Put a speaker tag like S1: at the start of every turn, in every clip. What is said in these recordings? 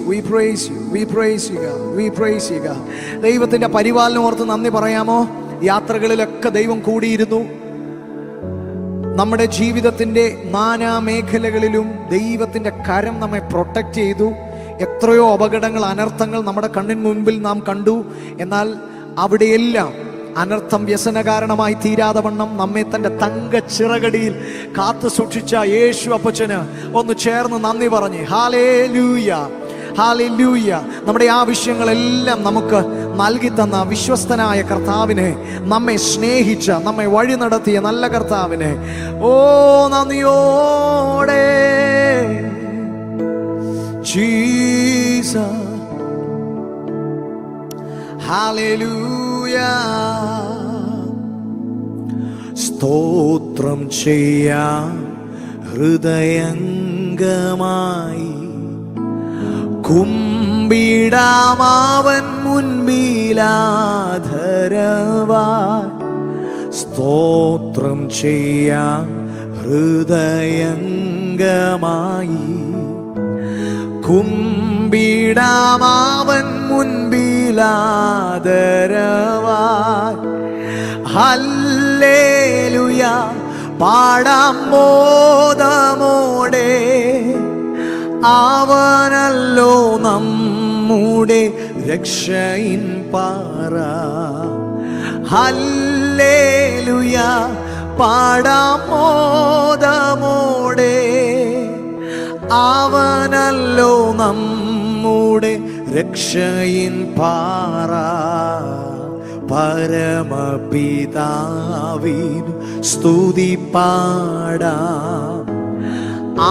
S1: we praise you, we praise you God, we praise you God. ദൈവത്തിൻ്റെ പരിപാലനം ഓർത്ത് നന്ദി പറയാമോ? യാത്രകളിലൊക്കെ ദൈവം കൂടിയിരുന്നു. നമ്മുടെ ജീവിതത്തിൻ്റെ നാനാ മേഖലകളിലും ദൈവത്തിൻ്റെ കരം നമ്മെ പ്രൊട്ടക്റ്റ് ചെയ്തു. എത്രയോ അപകടങ്ങൾ, അനർത്ഥങ്ങൾ നമ്മുടെ കണ്ണിന് മുൻപിൽ നാം കണ്ടു. എന്നാൽ അവിടെയെല്ലാം അനർത്ഥം വ്യസനകാരണമായി തീരാതെ വണ്ണം നമ്മെ തൻ്റെ തങ്ക ചിറകടിയിൽ കാത്തു സൂക്ഷിച്ച യേശു അപ്പച്ചന് ഒന്ന് ചേർന്ന് നന്ദി പറഞ്ഞ് ഹല്ലേലൂയ, ഹല്ലേലൂയ. നമ്മുടെ ആവശ്യങ്ങളെല്ലാം നമുക്ക് നൽകി തന്ന വിശ്വസ്തനായ കർത്താവിനെ, നമ്മെ സ്നേഹിച്ച, നമ്മെ വഴി നടത്തിയ നല്ല കർത്താവിനെ ഓ നന്ദിയോടെ ജീസസ്, ഹല്ലേലൂയ. സ്തോത്രം ചെയ്യാം ഹൃദയംഗമായി, കുമ്പിടാമാവൻ മുൻപിലാധരവായി. സ്തോത്രം ചെയ്യാം ഹൃദയംഗമായി, കുമ്പിടാമാവൻ മുൻപിലാദരവായി. ഹല്ലേലൂയ പാടാം മോദമോടെ, അവനല്ലോ നമ്മുടെ രക്ഷയിൻ പാറ. ഹല്ലേലൂയ പാടാം മോദമോടെ, അവനല്ലോ നമ്മുടെ രക്ഷയിൻ പാറ. പരമപിതാവിൻ സ്തുതി പാടാം,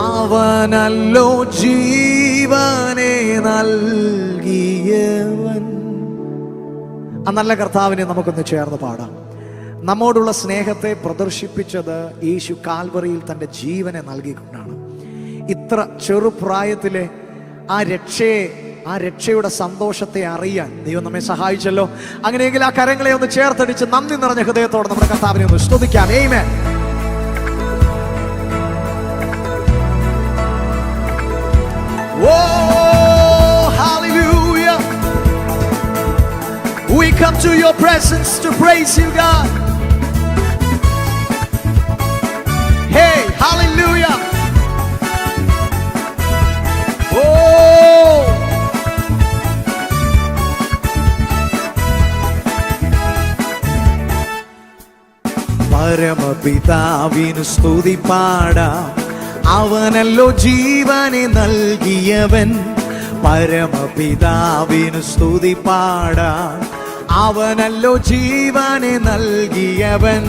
S1: അവനല്ലോ ജീവനെ നൽകിയവൻ. ആ നല്ല കർത്താവിനെ നമുക്കൊന്ന് ചേർന്ന് പാടാം. നമ്മോടുള്ള സ്നേഹത്തെ പ്രദർശിപ്പിച്ചത് യേശു കാൽവറിയിൽ തൻ്റെ ജീവനെ നൽകിക്കൊണ്ടാണ്. ഇത്ര ചെറുപ്രായത്തിലെ ആ രക്ഷയുടെ സന്തോഷത്തെ അറിയാൻ ദൈവം നമ്മെ സഹായിച്ചല്ലോ. അങ്ങനെയെങ്കിൽ ആ കരങ്ങളെ ഒന്ന് ചേർത്തടിച്ച് നന്ദി നിറഞ്ഞ ഹൃദയത്തോടെ നമ്മുടെ കർത്താവിനെ ഒന്ന് സ്തുതിക്കാം. ആമേൻ. Oh, hallelujah. We come to your presence to praise you, God. Hey, hallelujah. Oh, പരമപിതാവിനു സ്തുതി പാടാം, അവനല്ലോ ജീവനെ നൽകിയവൻ. പരമപിതാവിനു സ്തുതി പാടാം, അവനല്ലോ ജീവനെ നൽകിയവൻ.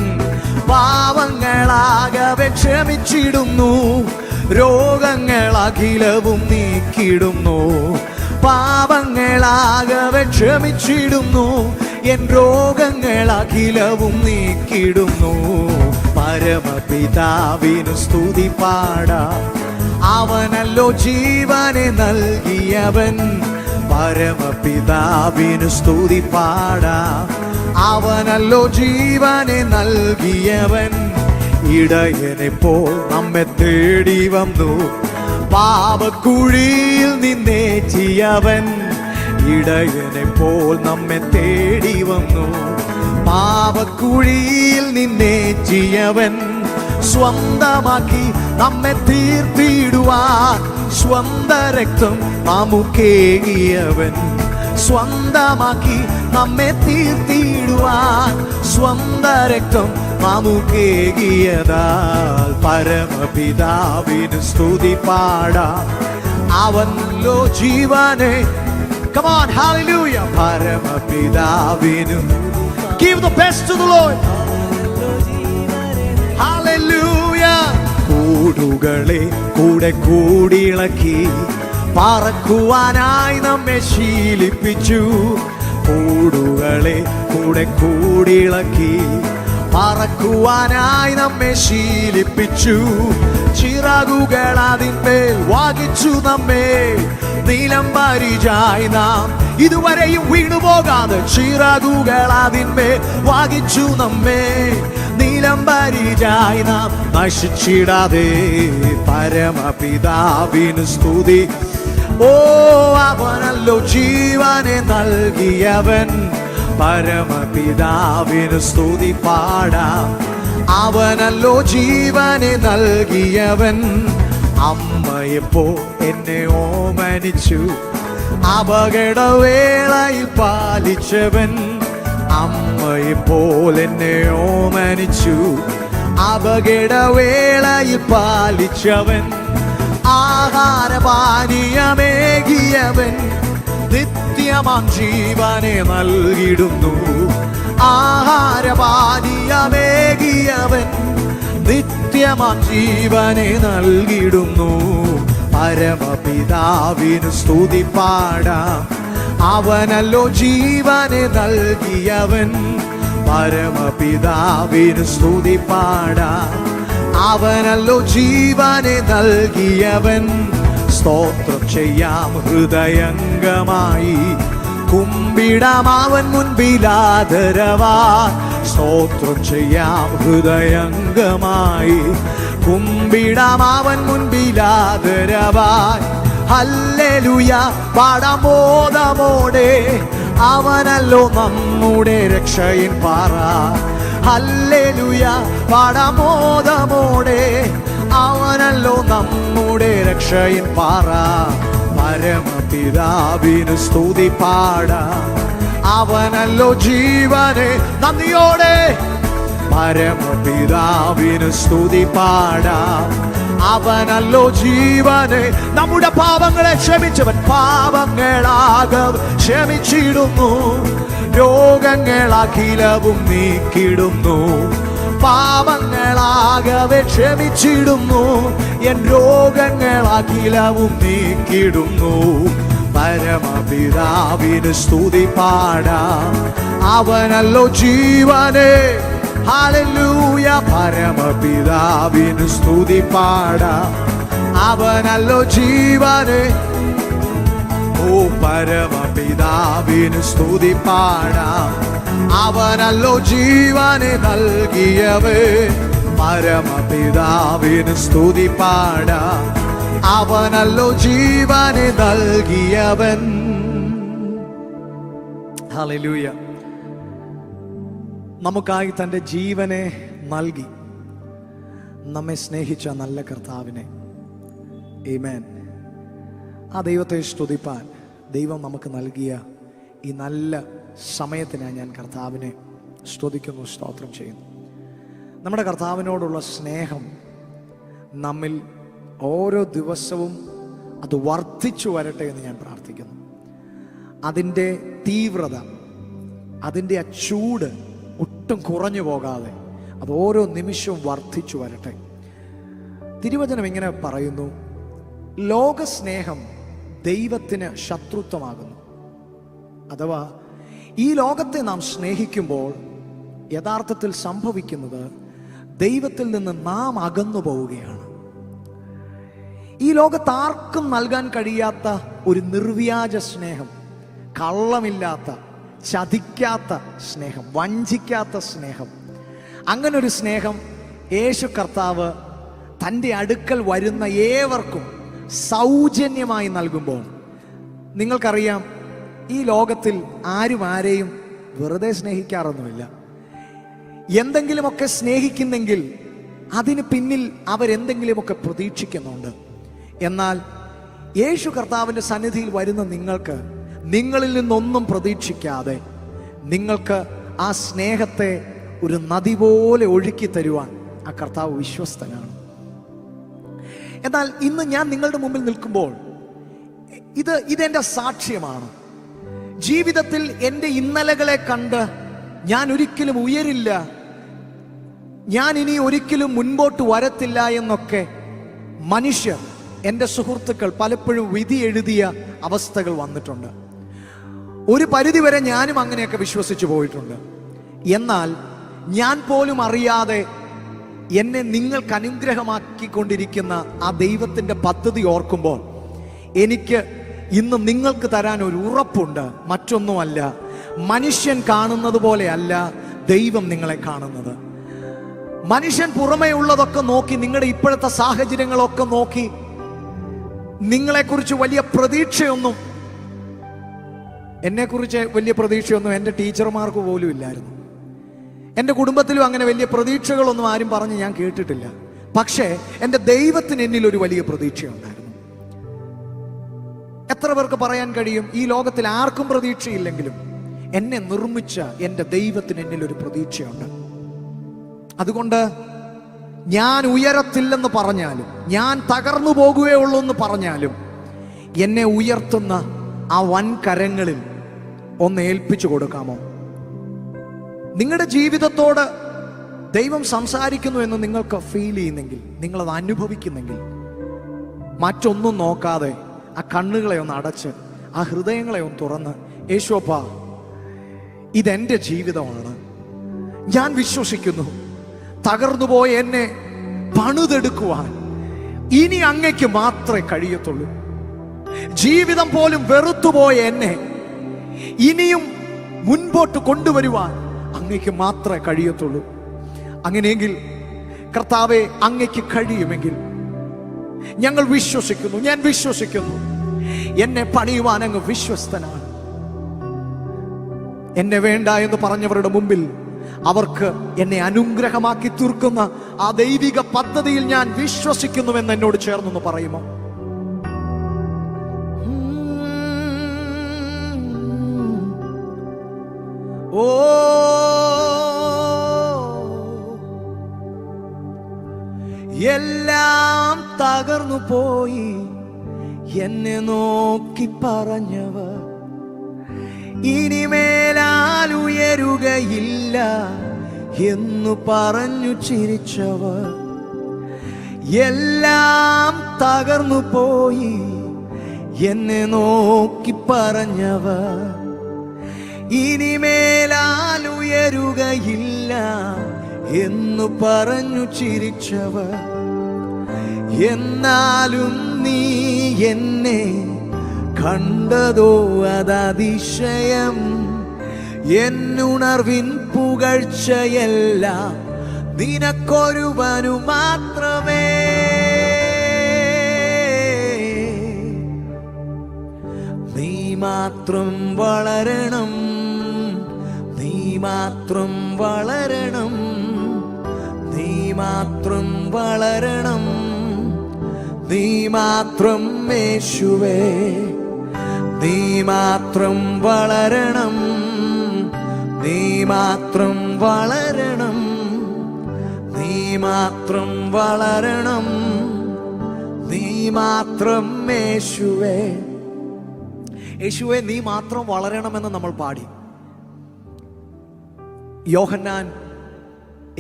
S1: പാവങ്ങളാകവെ ക്ഷമിച്ചിടുന്നു, രോഗങ്ങളഖിലവും നീക്കിടുന്നു. പാവങ്ങളാകവെ ക്ഷമിച്ചിടുന്നു, എൻ രോഗങ്ങളഖിലവും നീക്കിടുന്നു. പരമപിതാവിനു സ്തുതി പാടാം, അവനല്ലോ ജീവനെ നൽകിയവൻ. പരമപിതാവിനു സ്തുതി പാടാം, അവനല്ലോ ജീവനെ നൽകിയവൻ. ഇടയനെപ്പോൾ നമ്മെ തേടി വന്നു, പാപക്കുഴിയിൽ നിന്നേറ്റിയവൻ. ഇടയനെപ്പോൾ നമ്മെ തേടി വന്നു, പാപക്കുഴിയിൽ നിന്നേറ്റിയവൻ. സ്വന്തമാക്കി നമ്മെ തീർത്തിടുവാൻ സ്വന്ത രക്തം നമുക്കേകിയവൻ. സ്വന്തമാക്കി നമ്മെ തീർത്തിടുവാൻ സ്വന്ത രക്തം നമുക്കേകിയതാൽ. പരമപിതാവിന് സ്തുതി പാടാം, അവനല്ലോ ജീവനെ. Come on, hallelujah. പരമപിതാവിനു give the best to the Lord. Hallelujah. കൂടുകളെ കൂടെ കൂടിയിളക്കി, പറക്കുവാനായി നമ്മെ ശീലിപ്പിച്ചു. കൂടുകളെ കൂടെ കൂടിയിളക്കി, പറക്കുവാനായി നമ്മെ ശീലിപ്പിച്ചു. ചിറകുകൾ അതിന്മേൽ വാകിച്ചു നമ്മെ, നീലം പരിചായി നാം ഇതുവരെയും വീണുപോകാതെ. ചിറകുകൾ അതിന്മേൽ വാകിച്ചു നമ്മെ, നീലം പരിചായി നാം നശിച്ചിടാതെ. പരമപിതാവിന് സ്തുതി. ഓ അവ അവനല്ലോ ജീവനെ നൽകിയവൻ, പരമപിതാവിന് സ്തുതി പാടാം. അവനല്ലോ ജീവനെ നൽകിയവൻ, അമ്മയെപ്പോ എന്നെ ഓമനിച്ചു, അപകടവേളയിൽ പാലിച്ചവൻ. അമ്മയെപ്പോൾ എന്നെ ഓമനിച്ചു, അപകടവേളയിൽ പാലിച്ചവൻ. ആഹാരപാനീയമേകിയവൻ, നിത്യമാം ജീവനെ നൽകിടുന്നു. ആഹാരപാനീയമേകിയവൻ, നിത്യമാം ജീവനെ നൽകിടുന്നു. പരമപിതാവിന് സ്തുതി പാടാം. അവനല്ലോ ജീവനെ നൽകിയവൻ, പരമപിതാവിന് സ്തുതി പാടാം. അവനല്ലോ ജീവനെ നൽകിയവൻ. സ്തോത്രം ചെയ്യാം ഹൃദയംഗമായി, കുമ്പിടാം അവൻ മുൻപിലാദരവാ. സ്തോത്രം ചെയ്യാം ഹൃദയംഗമായി, കുമ്പിടാം അവൻ മുൻപിലാദരവായി. ഹല്ലേലൂയ പാടാം ബോധമോടെ, അവനല്ലോ നമ്മുടെ രക്ഷയിൻ പാറ. ഹല്ലേലൂയ പാടാം ബോധമോടെ, അവനല്ലോ നമ്മുടെ രക്ഷയിൻ പാറ. പരമപിതാവിന് സ്തുതി പാടാം. അവനല്ലോ ജീവനെ നന്ദിയോടെ, പരമപിതാവിന് സ്തുതി പാടാം. അവനല്ലോ ജീവനെ, നമ്മുടെ പാപങ്ങളെ ക്ഷമിച്ചവൻ. പാപങ്ങളാകെ ക്ഷമിച്ചിടുന്നു, രോഗങ്ങളഖിലവും നീക്കിടുന്നു. പാപങ്ങളാകെ ക്ഷമിച്ചിടുന്നു, എൻ രോഗങ്ങളഖിലവും നീക്കിടുന്നു. പരമപിതാവിന് സ്തുതി പാടാം. അവനല്ലോ ജീവനെ, ഹല്ലേലൂയ, പരമപിതാവിന് സ്തുതി പാടാം. അവനല്ലോ ജീവനെ, ഓ പരമപിതാവിന് സ്തുതി പാടാം. അവനല്ലോ ജീവനെ നൽകിയവേ, പരമപിതാവിന് സ്തുതി പാടാം. അവനല്ലോ ജീവനെ നൽകിയവൻ. ഹല്ലേലൂയ. നമുക്കായി തൻ്റെ ജീവനെ നൽകി നമ്മെ സ്നേഹിച്ച നല്ല കർത്താവിനെ, ആമേൻ, ആ ദൈവത്തെ സ്തുതിപ്പാൻ ദൈവം നമുക്ക് നൽകിയ ഈ നല്ല സമയത്തിനായി ഞാൻ കർത്താവിനെ സ്തുതിക്കുന്നു, സ്തോത്രം ചെയ്യുന്നു. നമ്മുടെ കർത്താവിനോടുള്ള സ്നേഹം നമ്മിൽ ഓരോ ദിവസവും അത് വർദ്ധിച്ചു വരട്ടെ എന്ന് ഞാൻ പ്രാർത്ഥിക്കുന്നു. അതിൻ്റെ തീവ്രത, അതിൻ്റെ ആ ചൂട് ഒട്ടും കുറഞ്ഞു പോകാതെ അത് ഓരോ നിമിഷവും വർദ്ധിച്ചു വരട്ടെ. തിരുവചനം ഇങ്ങനെ പറയുന്നു, ലോകസ്നേഹം ദൈവത്തിന് ശത്രുത്വമാകുന്നു. അഥവാ ഈ ലോകത്തെ നാം സ്നേഹിക്കുമ്പോൾ യഥാർത്ഥത്തിൽ സംഭവിക്കുന്നത് ദൈവത്തിൽ നിന്ന് നാം അകന്നു പോവുകയാണ്. ഈ ലോകത്ത് ആർക്കും നൽകാൻ കഴിയാത്ത ഒരു നിർവ്യാജ സ്നേഹം, കള്ളമില്ലാത്ത, ചതിക്കാത്ത സ്നേഹം, വഞ്ചിക്കാത്ത സ്നേഹം, അങ്ങനൊരു സ്നേഹം യേശു കർത്താവ് തൻ്റെ അടുക്കൽ വരുന്ന ഏവർക്കും സൗജന്യമായി നൽകുമ്പോൾ, നിങ്ങൾക്കറിയാം, ഈ ലോകത്തിൽ ആരും ആരെയും വെറുതെ സ്നേഹിക്കാറൊന്നുമില്ല. എന്തെങ്കിലുമൊക്കെ സ്നേഹിക്കുന്നെങ്കിൽ അതിന് പിന്നിൽ അവരെന്തെങ്കിലുമൊക്കെ പ്രതീക്ഷിക്കുന്നുണ്ട്. എന്നാൽ യേശു കർത്താവിൻ്റെ സന്നിധിയിൽ വരുന്ന നിങ്ങൾക്ക്, നിങ്ങളിൽ നിന്നൊന്നും പ്രതീക്ഷിക്കാതെ നിങ്ങൾക്ക് ആ സ്നേഹത്തെ ഒരു നദി പോലെ ഒഴുക്കി തരുവാൻ ആ കർത്താവ് വിശ്വസ്തനാണ്. എന്നാൽ ഇന്ന് ഞാൻ നിങ്ങളുടെ മുമ്പിൽ നിൽക്കുമ്പോൾ ഇതെൻ്റെ സാക്ഷ്യമാണ്. ജീവിതത്തിൽ എൻ്റെ ഇന്നലകളെ കണ്ട് ഞാൻ ഒരിക്കലും ഉയരില്ല, ഞാൻ ഇനി ഒരിക്കലും മുൻപോട്ട് വരത്തില്ല എന്നൊക്കെ മനുഷ്യർ, എൻ്റെ സുഹൃത്തുക്കൾ പലപ്പോഴും വിധി എഴുതിയ അവസ്ഥകൾ വന്നിട്ടുണ്ട്. ഒരു പരിധിവരെ ഞാനും അങ്ങനെയൊക്കെ വിശ്വസിച്ചു പോയിട്ടുണ്ട്. എന്നാൽ ഞാൻ പോലും അറിയാതെ എന്നെ നിങ്ങൾക്ക് അനുഗ്രഹമാക്കിക്കൊണ്ടിരിക്കുന്ന ആ ദൈവത്തിൻ്റെ പദ്ധതി ഓർക്കുമ്പോൾ എനിക്ക് ഇന്ന് നിങ്ങൾക്ക് തരാൻ ഒരു ഉറപ്പുണ്ട്. മറ്റൊന്നുമല്ല, മനുഷ്യൻ കാണുന്നത് പോലെയല്ല ദൈവം നിങ്ങളെ കാണുന്നത്. മനുഷ്യൻ പുറമേ ഉള്ളതൊക്കെ നോക്കി, നിങ്ങളുടെ ഇപ്പോഴത്തെ സാഹചര്യങ്ങളൊക്കെ നോക്കി നിങ്ങളെക്കുറിച്ച് വലിയ പ്രതീക്ഷയൊന്നും എന്നെക്കുറിച്ച് വലിയ പ്രതീക്ഷയൊന്നും എൻ്റെ ടീച്ചർമാർക്ക് പോലും ഇല്ലായിരുന്നു. എൻ്റെ കുടുംബത്തിലും അങ്ങനെ വലിയ പ്രതീക്ഷകളൊന്നും ആരും പറഞ്ഞ് ഞാൻ കേട്ടിട്ടില്ല. പക്ഷേ എൻ്റെ ദൈവത്തിന് എന്നിൽ ഒരു വലിയ പ്രതീക്ഷയുണ്ടായിരുന്നു. എത്ര പേർക്ക് പറയാൻ കഴിയും, ഈ ലോകത്തിൽ ആർക്കും പ്രതീക്ഷയില്ലെങ്കിലും എന്നെ നിർമ്മിച്ച എൻ്റെ ദൈവത്തിന് എന്നിൽ ഒരു പ്രതീക്ഷയുണ്ട്. അതുകൊണ്ട് ഞാൻ ഉയരത്തില്ലെന്ന് പറഞ്ഞാലും, ഞാൻ തകർന്നു പോകുകയുള്ളൂ എന്ന് പറഞ്ഞാലും, എന്നെ ഉയർത്തുന്ന ആ വൻ കരങ്ങളിൽ ഒന്ന് ഏൽപ്പിച്ചു കൊടുക്കാമോ? നിങ്ങളുടെ ജീവിതത്തോട് ദൈവം സംസാരിക്കുന്നു എന്ന് നിങ്ങൾക്ക് ഫീൽ ചെയ്യുന്നെങ്കിൽ, നിങ്ങളത് അനുഭവിക്കുന്നെങ്കിൽ, മറ്റൊന്നും നോക്കാതെ ആ കണ്ണുകളെ ഒന്ന് അടച്ച് ആ ഹൃദയങ്ങളെ ഒന്ന് തുറന്ന്, യേശുവപ്പാ, ഇതെൻ്റെ ജീവിതമാണ്, ഞാൻ വിശ്വസിക്കുന്നു തകർന്നുപോയ എന്നെ പണിതെടുക്കുവാൻ ഇനി അങ്ങയ്ക്ക് മാത്രമേ കഴിയത്തുള്ളൂ. ജീവിതം പോലും വെറുത്തുപോയ എന്നെ ഇനിയും മുൻപോട്ട് കൊണ്ടുവരുവാൻ അങ്ങയ്ക്ക് മാത്രമേ കഴിയത്തുള്ളൂ. അങ്ങനെയെങ്കിൽ കർത്താവെ, അങ്ങയ്ക്ക് കഴിയുമെങ്കിൽ ഞങ്ങൾ വിശ്വസിക്കുന്നു, ഞാൻ വിശ്വസിക്കുന്നു, എന്നെ പണിയുവാൻ അങ്ങ് വിശ്വസ്തനാണ്. എന്നെ വേണ്ട എന്ന് പറഞ്ഞവരുടെ മുമ്പിൽ അവർക്ക് എന്നെ അനുഗ്രഹമാക്കി തീർക്കുന്ന ആ ദൈവിക പദ്ധതിയിൽ ഞാൻ വിശ്വസിക്കുന്നുവെന്ന് എന്നോട് ചേർന്നൊന്ന് പറയുമോ? ഓ, എല്ലാം തകർന്നു പോയി എന്നെ നോക്കി പറഞ്ഞവർ, ഇനിമേലാൽ ഉയരുകയില്ല എന്നു പറഞ്ഞു ചിരിച്ചവർ, എല്ലാം തകർന്നു പോയി എന്നെ നോക്കി പറഞ്ഞവർ, ഇനിമേലാൽ ഉയരുകയില്ല എന്നു പറഞ്ഞു ചിരിച്ചവർ, എന്നാലും നീ എന്നെ കണ്ടതോ അതതിശയം, എന്നുണർവിൻ പുകഴ്ചയെല്ലാം നിനക്കൊരുവനു മാത്രമേ. നീ മാത്രം വളരണം, നീ മാത്രം വളരണം, നീ മാത്രം വളരണം, നീ മാത്രം യേശുവേ, നീ മാത്രം വളരണം, നീ മാത്രം വളരണം, നീ മാത്രം വളരണം, നീ മാത്രം യേശുവേ. യേശുവേ, നീ മാത്രം വളരണമെന്ന് നമ്മൾ പാടി. യോഹന്നാൻ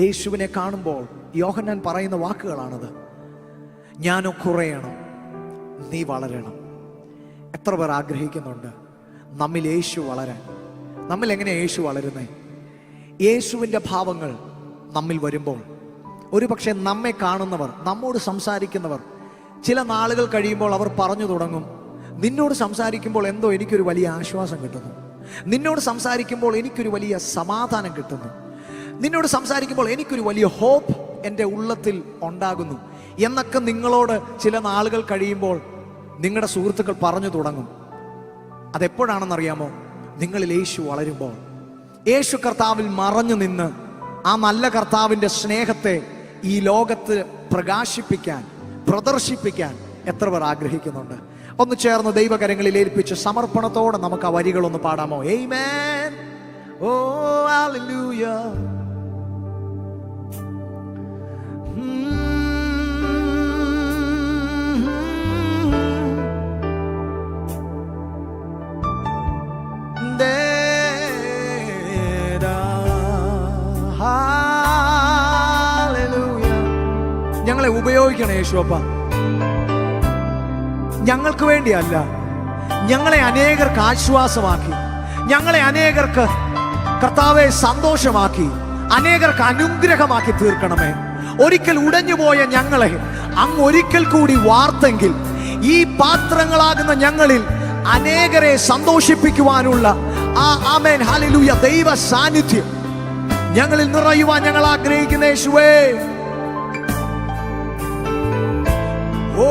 S1: യേശുവിനെ കാണുമ്പോൾ യോഹന്നാൻ പറയുന്ന വാക്കുകളാണത്. ഞാനോ കുറയണം, നീ വളരണം. എത്ര പേർ ആഗ്രഹിക്കുന്നുണ്ട് നമ്മിൽ യേശു വളരാൻ? നമ്മിൽ എങ്ങനെയാണ് യേശു വളരുന്നത്? യേശുവിൻ്റെ ഭാവങ്ങൾ നമ്മിൽ വരുമ്പോൾ ഒരുപക്ഷെ നമ്മെ കാണുന്നവർ, നമ്മോട് സംസാരിക്കുന്നവർ, ചില നാളുകൾ കഴിയുമ്പോൾ അവർ പറഞ്ഞു തുടങ്ങും, നിന്നോട് സംസാരിക്കുമ്പോൾ എന്തോ എനിക്കൊരു വലിയ ആശ്വാസം കിട്ടുന്നു, നിന്നോട് സംസാരിക്കുമ്പോൾ എനിക്കൊരു വലിയ സമാധാനം കിട്ടുന്നു, നിന്നോട് സംസാരിക്കുമ്പോൾ എനിക്കൊരു വലിയ ഹോപ്പ് എൻ്റെ ഉള്ളത്തിൽ ഉണ്ടാകുന്നു എന്നൊക്കെ നിങ്ങളോട് ചില നാളുകൾ കഴിയുമ്പോൾ നിങ്ങളുടെ സുഹൃത്തുക്കൾ പറഞ്ഞു തുടങ്ങും. അതെപ്പോഴാണെന്നറിയാമോ? നിങ്ങളിൽ യേശു വളരുമ്പോൾ. യേശു കർത്താവിൽ മറഞ്ഞു നിന്ന് ആ നല്ല കർത്താവിൻ്റെ സ്നേഹത്തെ ഈ ലോകത്ത് പ്രകാശിപ്പിക്കാൻ, പ്രദർശിപ്പിക്കാൻ എത്ര പേർ ആഗ്രഹിക്കുന്നുണ്ട്? ഒന്ന് ചേർന്ന് ദൈവകരങ്ങളിൽ ഏൽപ്പിച്ച് സമർപ്പണത്തോടെ നമുക്ക് ആ വരികളൊന്ന് പാടാമോ? ആമേൻ. ഓ ഹല്ലേലൂയ. ഞങ്ങളെ ഉപയോഗിക്കണേ യേശുവപ്പ. ഞങ്ങൾക്ക് വേണ്ടിയല്ല, ഞങ്ങളെ അനേകർക്ക് ആശ്വാസമാക്കി, ഞങ്ങളെ അനേകർക്ക് കർത്താവെ സന്തോഷമാക്കി, അനേകർക്ക് അനുഗ്രഹമാക്കി തീർക്കണമേ. ഒരിക്കൽ ഉടഞ്ഞുപോയ ഞങ്ങളെ അങ്ങ് ഒരിക്കൽ കൂടി വാർത്തെങ്കിൽ ഈ പാത്രങ്ങളാകുന്ന ഞങ്ങളിൽ അനേകരെ സന്തോഷിപ്പിക്കുവാനുള്ള ആ ആമേൻ ഹല്ലേലൂയ ദൈവ സാന്നിധ്യം ഞങ്ങളിൽ നിറയുവാൻ ഞങ്ങൾ ആഗ്രഹിക്കുന്ന യേശുവേ. ഓ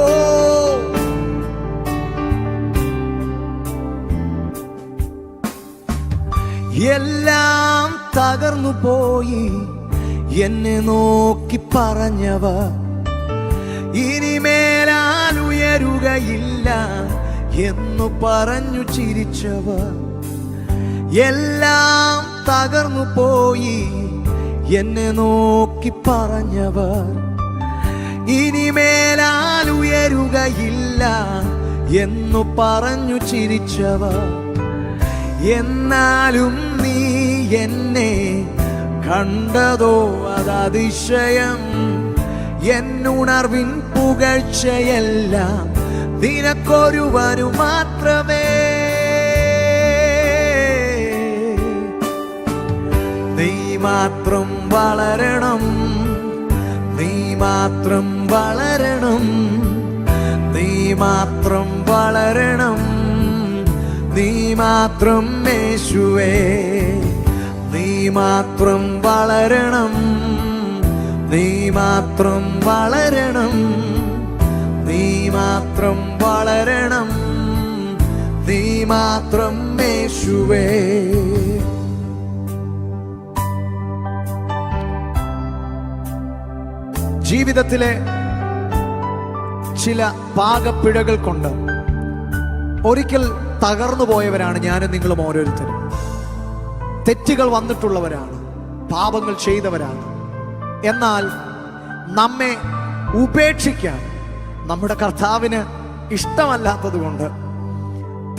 S1: എല്ലാം തകർന്നു പോയി എന്നെ നോക്കി പറഞ്ഞവർ ഇനിമേലാൽ ഉയരുകയില്ല എന്നു പറഞ്ഞു ചിരിച്ചവർ, എല്ലാം തകർന്നു പോയി എന്നെ നോക്കി പറഞ്ഞവർ ഇനിമേലാൽ ഉയരുകയില്ല എന്നു പറഞ്ഞു ചിരിച്ചവർ, എന്നാലും നീ എന്നെ കണ്ടതോ അതതിശയം. എന്നുണർവിൻ പുകഴ്ചയെല്ലാം നിനക്കൊരുവനു മാത്രമേ. നീ മാത്രം വളരണം, നീ മാത്രം വളരണം, നീ മാത്രം വളരണം, നീ മാത്രം യേശുവേ. നീ മാത്രം വളരണം, നീ മാത്രം വളരണം, നീ മാത്രം വളരണം, നീ മാത്രം യേശുവേ. ജീവിതത്തിലെ ചില പാകപ്പിഴകൾ കൊണ്ട് ഒരിക്കൽ തകർന്നു പോയവരാണ് ഞാനും നിങ്ങളും ഓരോരുത്തരും. തെറ്റുകൾ വന്നിട്ടുള്ളവരാണ്, പാപങ്ങൾ ചെയ്തവരാണ്. എന്നാൽ നമ്മെ ഉപേക്ഷിക്കാൻ നമ്മുടെ കർത്താവിന് ഇഷ്ടമല്ലാത്തത് കൊണ്ട്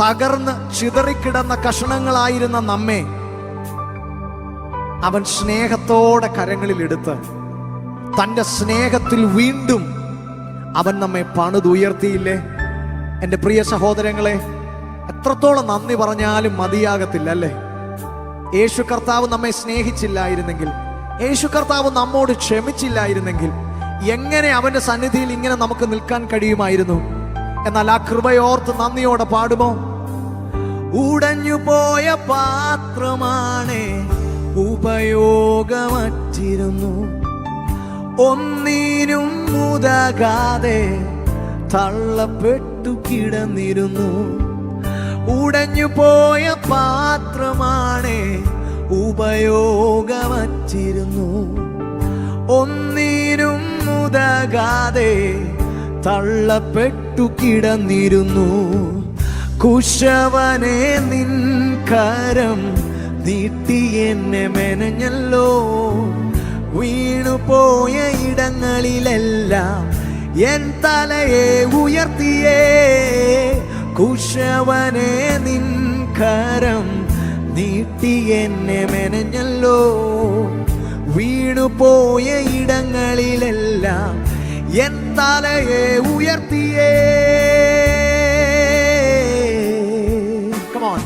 S1: തകർന്ന് ചിതറിക്കിടന്ന കഷണങ്ങളായിരുന്ന നമ്മെ അവൻ സ്നേഹത്തോടെ കരങ്ങളിലെടുത്ത് തൻ്റെ സ്നേഹത്തിൽ വീണ്ടും അവൻ നമ്മെ പണിതുയർത്തിയില്ലേ? എൻ്റെ പ്രിയ സഹോദരങ്ങളെ, എത്രത്തോളം നന്ദി പറഞ്ഞാലും മതിയാകത്തില്ല അല്ലേ? യേശു കർത്താവ് നമ്മെ സ്നേഹിച്ചില്ലായിരുന്നെങ്കിൽ, യേശു കർത്താവ് നമ്മോട് ക്ഷമിച്ചില്ലായിരുന്നെങ്കിൽ എങ്ങനെ അവന്റെ സന്നിധിയിൽ ഇങ്ങനെ നമുക്ക് നിൽക്കാൻ കഴിയുമായിരുന്നു? എന്നാൽ ആ കൃപയോർത്ത് നന്ദിയോടെ പാടുമോ? ഉടഞ്ഞുപോയ പാത്രമാണ്, ഉപയോഗമറ്റിരുന്നു, ഒന്നിനും ഉതകാതെ തള്ളപ്പെട്ടു കിടന്നിരുന്നു. ഉടഞ്ഞുപോയ പാത്രമാണ്, ഉപയോഗമറ്റിരുന്നു, ഒന്നിനും ഉതകാതെ തള്ളപ്പെട്ടു കിടന്നിരുന്നു. കുശവനെ നിൻ കരം നീട്ടി എന്നെ മെനഞ്ഞല്ലോ, വീണുപോയ ഇടങ്ങളിലെല്ലാം എൻ തലയെ ഉയർത്തിയേ. കുശവനെ നിൻ കരം നീട്ടി എന്നെ മെനഞ്ഞല്ലോ, വീണുപോയ ഇടങ്ങളിലെല്ലാം എൻ തലയെ ഉയർത്തിയേ. Come on.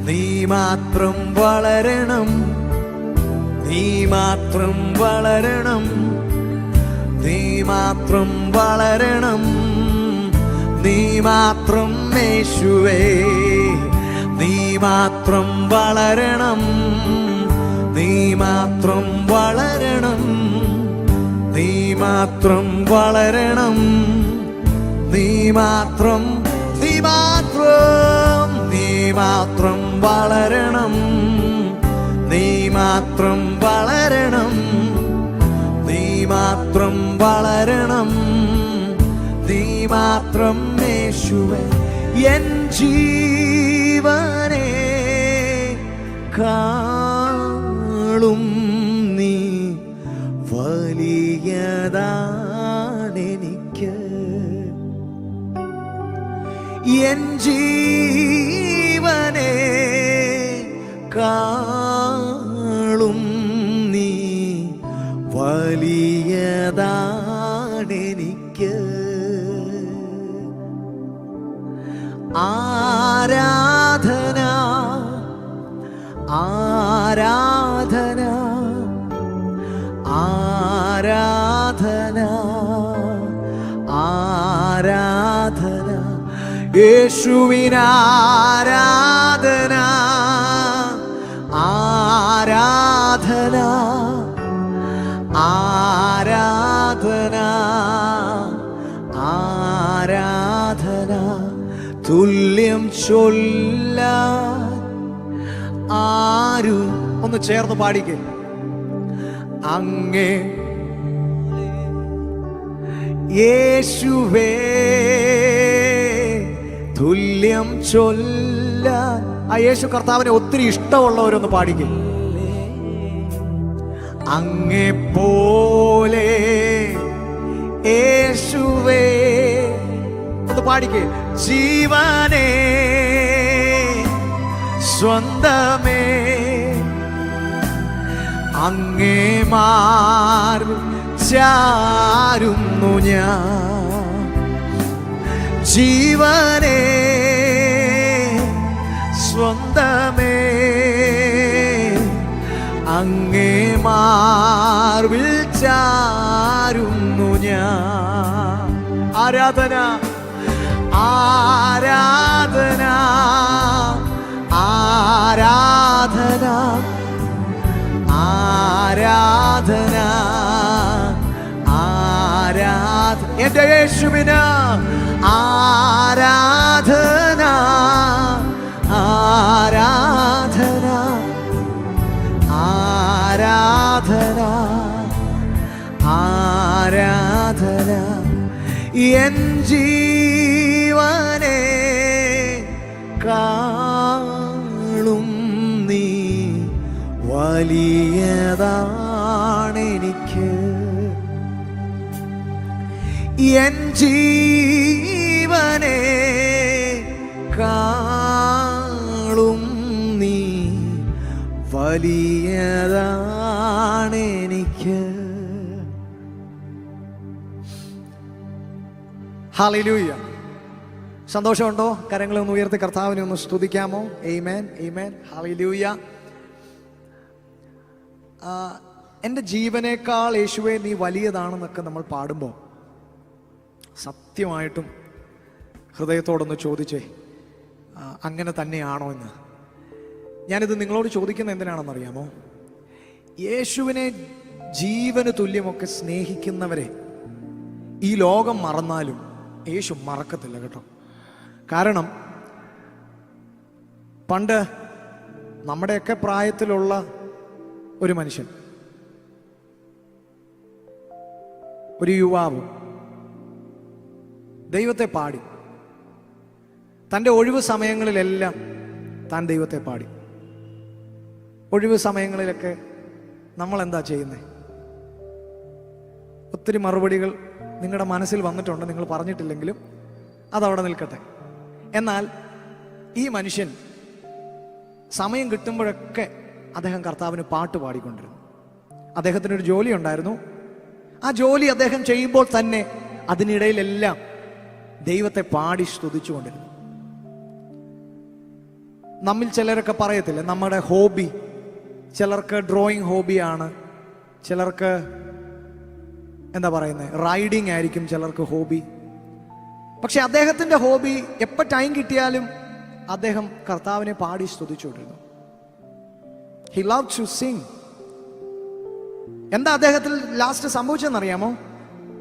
S1: നീ മാത്രം വളരണം, നീ മാത്രം വളരണം, നീ മാത്രം വളരണം, നീ മാത്രം യേശുവേ. നീ മാത്രം വളരണം, നീ മാത്രം വളരണം, നീ മാത്രം വളരണം, നീ മാത്രം, നീ മാത്രം, നീ മാത്രം വളരണം, നീ മാത്രം വളരണം, നീ മാത്രം വളരണം, നീ മാത്രം യേശുവേ. എൻ ജീവനെ കാളും നീ വലിയതാണെനിക്ക്. എൻ ജീവനെ കാളും നീ വലിയതാണെനിക്ക്. ആരാധന ആരാധന ആരാധന ആരാധന യേശുവിനാരാധന ആരാധന ആരാധന ആരാധന തുല്യം ചൊല്ലാൻ ആരും. ഒന്ന് ചേർന്ന് പാടിക്കേ. അങ്ങേ യേശുവേ തുല്യം ചൊല്ലാൻ. ആ യേശു കർത്താവിനെ ഒത്തിരി ഇഷ്ടമുള്ളവരൊന്ന് പാടിക്കും. അങ്ങേ പോലെ യേശുവേ ഒന്ന് പാടിക്കേ. ജീവനേ സ്വന്തമേ അങ്ങേ മാർവിൽ ചാരുന്നു ഞാൻ. ജീവനേ സ്വന്തമേ അങ്ങേ മാർവിൽ ചാരുന്നു ഞാൻ. ആരാധന ആരാധന ആരാധന ആരാധന ആരാധന എന്റെ യേശുവിന് ആരാധന ആരാധന ആരാധന ആരാധന. എൻ ജീവനെ കാണും നീ വലിയതാണെനിക്ക്. എൻ ജീവനെ കാണും നീ വലിയതാണെനിക്ക്. ഹല്ലേലൂയ. സന്തോഷമുണ്ടോ? കരങ്ങളെ ഒന്ന് ഉയർത്തി കർത്താവിനെ ഒന്ന് സ്തുതിക്കാമോ? ആമേൻ ആമേൻ ഹല്ലേലൂയ. എൻ്റെ ജീവനേക്കാൾ യേശുവേ നീ വലിയതാണെന്നൊക്കെ നമ്മൾ പാടുമ്പോൾ സത്യമായിട്ടും ഹൃദയത്തോടൊന്ന് ചോദിച്ചേ, അങ്ങനെ തന്നെയാണോ എന്ന്. ഞാനിത് നിങ്ങളോട് ചോദിക്കുന്നത് എന്തിനാണെന്നറിയാമോ? യേശുവിനെ ജീവന് തുല്യമൊക്കെ സ്നേഹിക്കുന്നവരെ ഈ ലോകം മറന്നാലും യേശു മറക്കത്തില്ല കേട്ടോ. കാരണം പണ്ട് നമ്മുടെയൊക്കെ പ്രായത്തിലുള്ള ഒരു മനുഷ്യൻ, ഒരു യുവാവ് ദൈവത്തെ പാടി. തൻ്റെ ഒഴിവ് സമയങ്ങളിലെല്ലാം താൻ ദൈവത്തെ പാടി. ഒഴിവ് സമയങ്ങളിലൊക്കെ നമ്മൾ എന്താ ചെയ്യുന്നത്? ഒത്തിരി മറുപടികൾ നിങ്ങളുടെ മനസ്സിൽ വന്നിട്ടുണ്ട്, നിങ്ങൾ പറഞ്ഞിട്ടില്ലെങ്കിലും അതവിടെ നിൽക്കട്ടെ. എന്നാൽ ഈ മനുഷ്യൻ സമയം കിട്ടുമ്പോഴൊക്കെ അദ്ദേഹം കർത്താവിന് പാട്ട് പാടിക്കൊണ്ടിരുന്നു. അദ്ദേഹത്തിനൊരു ജോലി ഉണ്ടായിരുന്നു. ആ ജോലി അദ്ദേഹം ചെയ്യുമ്പോൾ തന്നെ അതിനിടയിലെല്ലാം ദൈവത്തെ പാടി സ്തുതിച്ചുകൊണ്ടിരുന്നു. നമ്മിൽ ചിലരൊക്കെ പറയത്തില്ലേ, നമ്മുടെ ഹോബി, ചിലർക്ക് ഡ്രോയിങ് ഹോബിയാണ്, ചിലർക്ക് എന്താ പറയുന്നത് റൈഡിങ് ആയിരിക്കും, ചിലർക്ക് ഹോബി. പക്ഷെ അദ്ദേഹത്തിൻ്റെ ഹോബി എപ്പോൾ ടൈം കിട്ടിയാലും അദ്ദേഹം കർത്താവിനെ പാടി സ്തുതിച്ചുകൊണ്ടിരുന്നു. He love to sing. എന്താ അദ്ദേഹത്തിൽ ലാസ്റ്റ് സംഭവിച്ചതെന്നറിയാമോ?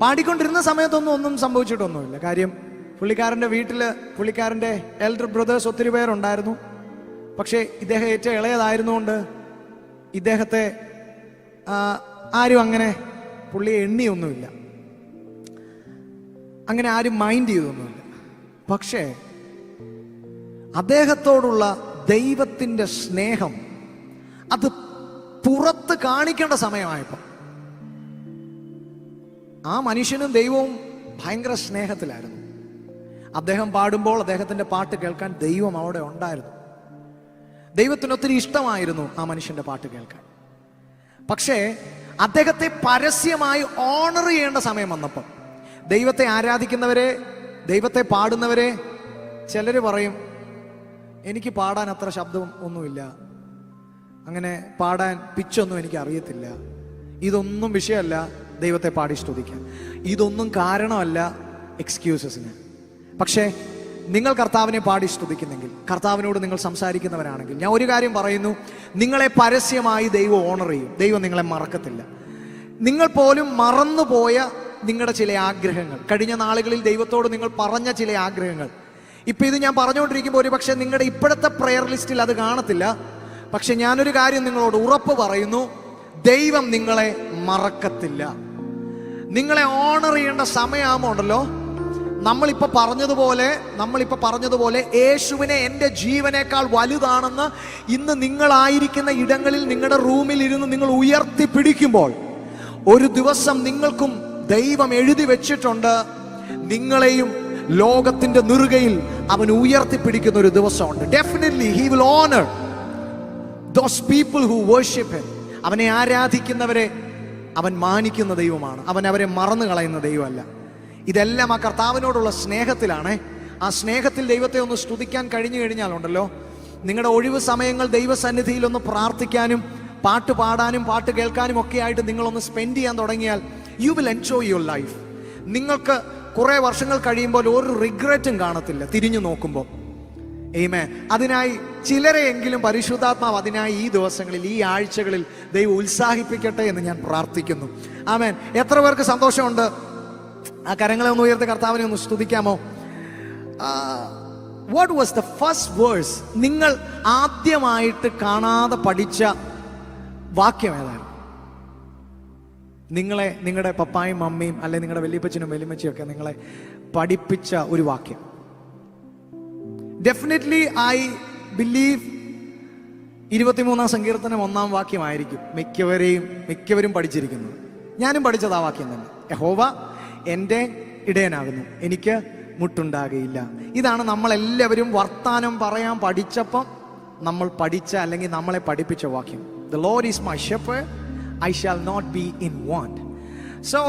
S1: പാടിക്കൊണ്ടിരുന്ന സമയത്തൊന്നും ഒന്നും സംഭവിച്ചിട്ടൊന്നുമില്ല. കാര്യം പുള്ളിക്കാരൻ്റെ വീട്ടിൽ പുള്ളിക്കാരൻ്റെ എൽഡർ ബ്രദേഴ്സ് ഒത്തിരി പേരുണ്ടായിരുന്നു. പക്ഷേ ഇദ്ദേഹം ഏറ്റവും ഇളയതായിരുന്നുകൊണ്ട് ഇദ്ദേഹത്തെ ആരും അങ്ങനെ പുള്ളിയെ എണ്ണിയൊന്നുമില്ല, അങ്ങനെ ആരും മൈൻഡ് ചെയ്തൊന്നുമില്ല. പക്ഷേ അദ്ദേഹത്തോടുള്ള ദൈവത്തിൻ്റെ സ്നേഹം അത് പുറത്ത് കാണിക്കേണ്ട സമയമായപ്പോൾ ആ മനുഷ്യനും ദൈവവും ഭയങ്കര സ്നേഹത്തിലായിരുന്നു. അദ്ദേഹം പാടുമ്പോൾ അദ്ദേഹത്തിൻ്റെ പാട്ട് കേൾക്കാൻ ദൈവം അവിടെ ഉണ്ടായിരുന്നു. ദൈവത്തിന് ഒത്തിരി ഇഷ്ടമായിരുന്നു ആ മനുഷ്യൻ്റെ പാട്ട് കേൾക്കാൻ. പക്ഷേ അദ്ദേഹത്തെ പരസ്യമായി ഓണർ ചെയ്യേണ്ട സമയം വന്നപ്പോൾ ദൈവത്തെ ആരാധിക്കുന്നവരെ, ദൈവത്തെ പാടുന്നവരെ ചിലർ പറയും, എനിക്ക് പാടാൻ അത്ര ശബ്ദം ഒന്നുമില്ല, അങ്ങനെ പാടാൻ പിച്ചൊന്നും എനിക്ക് അറിയത്തില്ല, ഇതൊന്നും വിഷയമല്ല ദൈവത്തെ പാടി സ്തുതിക്കാൻ, ഇതൊന്നും കാരണമല്ല എക്സ്ക്യൂസസിന്. പക്ഷേ നിങ്ങൾ കർത്താവിനെ പാടി സ്തുതിക്കുന്നെങ്കിൽ, കർത്താവിനോട് നിങ്ങൾ സംസാരിക്കുന്നവരാണെങ്കിൽ, ഞാൻ ഒരു കാര്യം പറയുന്നു, നിങ്ങളെ പരസ്യമായി ദൈവം ഓണർ ചെയ്യും. ദൈവം നിങ്ങളെ മറക്കത്തില്ല. നിങ്ങൾ പോലും മറന്നുപോയ നിങ്ങളുടെ ചില ആഗ്രഹങ്ങൾ, കഴിഞ്ഞ നാളുകളിൽ ദൈവത്തോട് നിങ്ങൾ പറഞ്ഞ ചില ആഗ്രഹങ്ങൾ, ഇപ്പം ഇത് ഞാൻ പറഞ്ഞുകൊണ്ടിരിക്കുമ്പോൾ ഒരു പക്ഷേ നിങ്ങളുടെ ഇപ്പോഴത്തെ പ്രെയർ ലിസ്റ്റിൽ അത് കാണത്തില്ല. പക്ഷെ ഞാനൊരു കാര്യം നിങ്ങളോട് ഉറപ്പ് പറയുന്നു, ദൈവം നിങ്ങളെ മറക്കത്തില്ല. നിങ്ങളെ ഓണർ ചെയ്യേണ്ട സമയമാകുമ്പോൾ ഉണ്ടല്ലോ, നമ്മളിപ്പോ പറഞ്ഞതുപോലെ യേശുവിനെ എൻ്റെ ജീവനേക്കാൾ വലുതാണെന്ന് ഇന്ന് നിങ്ങളായിരിക്കുന്ന ഇടങ്ങളിൽ നിങ്ങളുടെ റൂമിൽ ഇരുന്ന് നിങ്ങൾ ഉയർത്തിപ്പിടിക്കുമ്പോൾ, ഒരു ദിവസം നിങ്ങൾക്കും ദൈവം എഴുതി വെച്ചിട്ടുണ്ട്, നിങ്ങളെയും ലോകത്തിന്റെ നെറുകയിൽ അവൻ ഉയർത്തിപ്പിടിക്കുന്ന ഒരു ദിവസമുണ്ട്. Definitely he will honour those people who worship him. അവനെ ആരാധിക്കുന്നവരെ അവൻ മാനിക്കുന്ന ദൈവമാണ്. അവൻ അവരെ മറന്നു കളയുന്ന ദൈവമല്ല. ഇതെല്ലാം ആ കർത്താവിനോടുള്ള സ്നേഹത്തിലാണ്. ആ സ്നേഹത്തിൽ ദൈവത്തെ ഒന്ന് സ്തുതിക്കാൻ കഴിഞ്ഞു കഴിഞ്ഞാലുണ്ടല്ലോ, നിങ്ങളുടെ ഒഴിവ് സമയങ്ങൾ ദൈവസന്നിധിയിൽ ഒന്ന് പ്രാർത്ഥിക്കാനും പാട്ട് പാടാനും പാട്ട് കേൾക്കാനും ഒക്കെ ആയിട്ട് നിങ്ങളൊന്ന് സ്പെൻഡ് ചെയ്യാൻ തുടങ്ങിയാൽ you will enjoy your life. നിങ്ങൾക്ക് കുറെ വർഷങ്ങൾ കഴിയുമ്പോൾ ഒരു റിഗ്രറ്റും കാണത്തില്ല തിരിഞ്ഞു നോക്കുമ്പോൾ. ആമേൻ. അതിനായി ചിലരെയെങ്കിലും പരിശുദ്ധാത്മാവ് അതിനായി ഈ ദിവസങ്ങളിൽ, ഈ ആഴ്ചകളിൽ ദൈവം ഉത്സാഹിപ്പിക്കട്ടെ എന്ന് ഞാൻ പ്രാർത്ഥിക്കുന്നു. ആമേൻ. എത്ര പേർക്ക് സന്തോഷമുണ്ട്? ആ കരങ്ങളെ ഒന്ന് ഉയർത്തി കർത്താവിനെ ഒന്ന് സ്തുതിക്കാമോ? What was the first verse? നിങ്ങൾ ആദ്യമായിട്ട് കാണാതെ പഠിച്ച വാക്യം ഏതാണ്? നിങ്ങളെ നിങ്ങളുടെ പപ്പായും മമ്മിയും അല്ലെ നിങ്ങളുടെ വലിയപ്പച്ചനും വലിയമ്മച്ചിയും ഒക്കെ നിങ്ങളെ പഠിപ്പിച്ച ഒരു വാക്യം. ഡെഫിനറ്റ്ലി ഐ ബിലീവ് 23-ാം സങ്കീർത്തനം 1-ാം വാക്യമായിരിക്കും മിക്കവരും പഠിച്ചിരിക്കുന്നത്. ഞാനും പഠിച്ചത് ആ വാക്യം തന്നെ. യഹോവ എൻ്റെ ഇടയനാകുന്നു, എനിക്ക് മുട്ടുണ്ടാകുകയില്ല. ഇതാണ് നമ്മളെല്ലാവരും വർത്താനം പറയാൻ പഠിച്ചപ്പം നമ്മൾ പഠിച്ച അല്ലെങ്കിൽ നമ്മളെ പഠിപ്പിച്ച വാക്യം. The Lord is my shepherd, I shall not be in want. So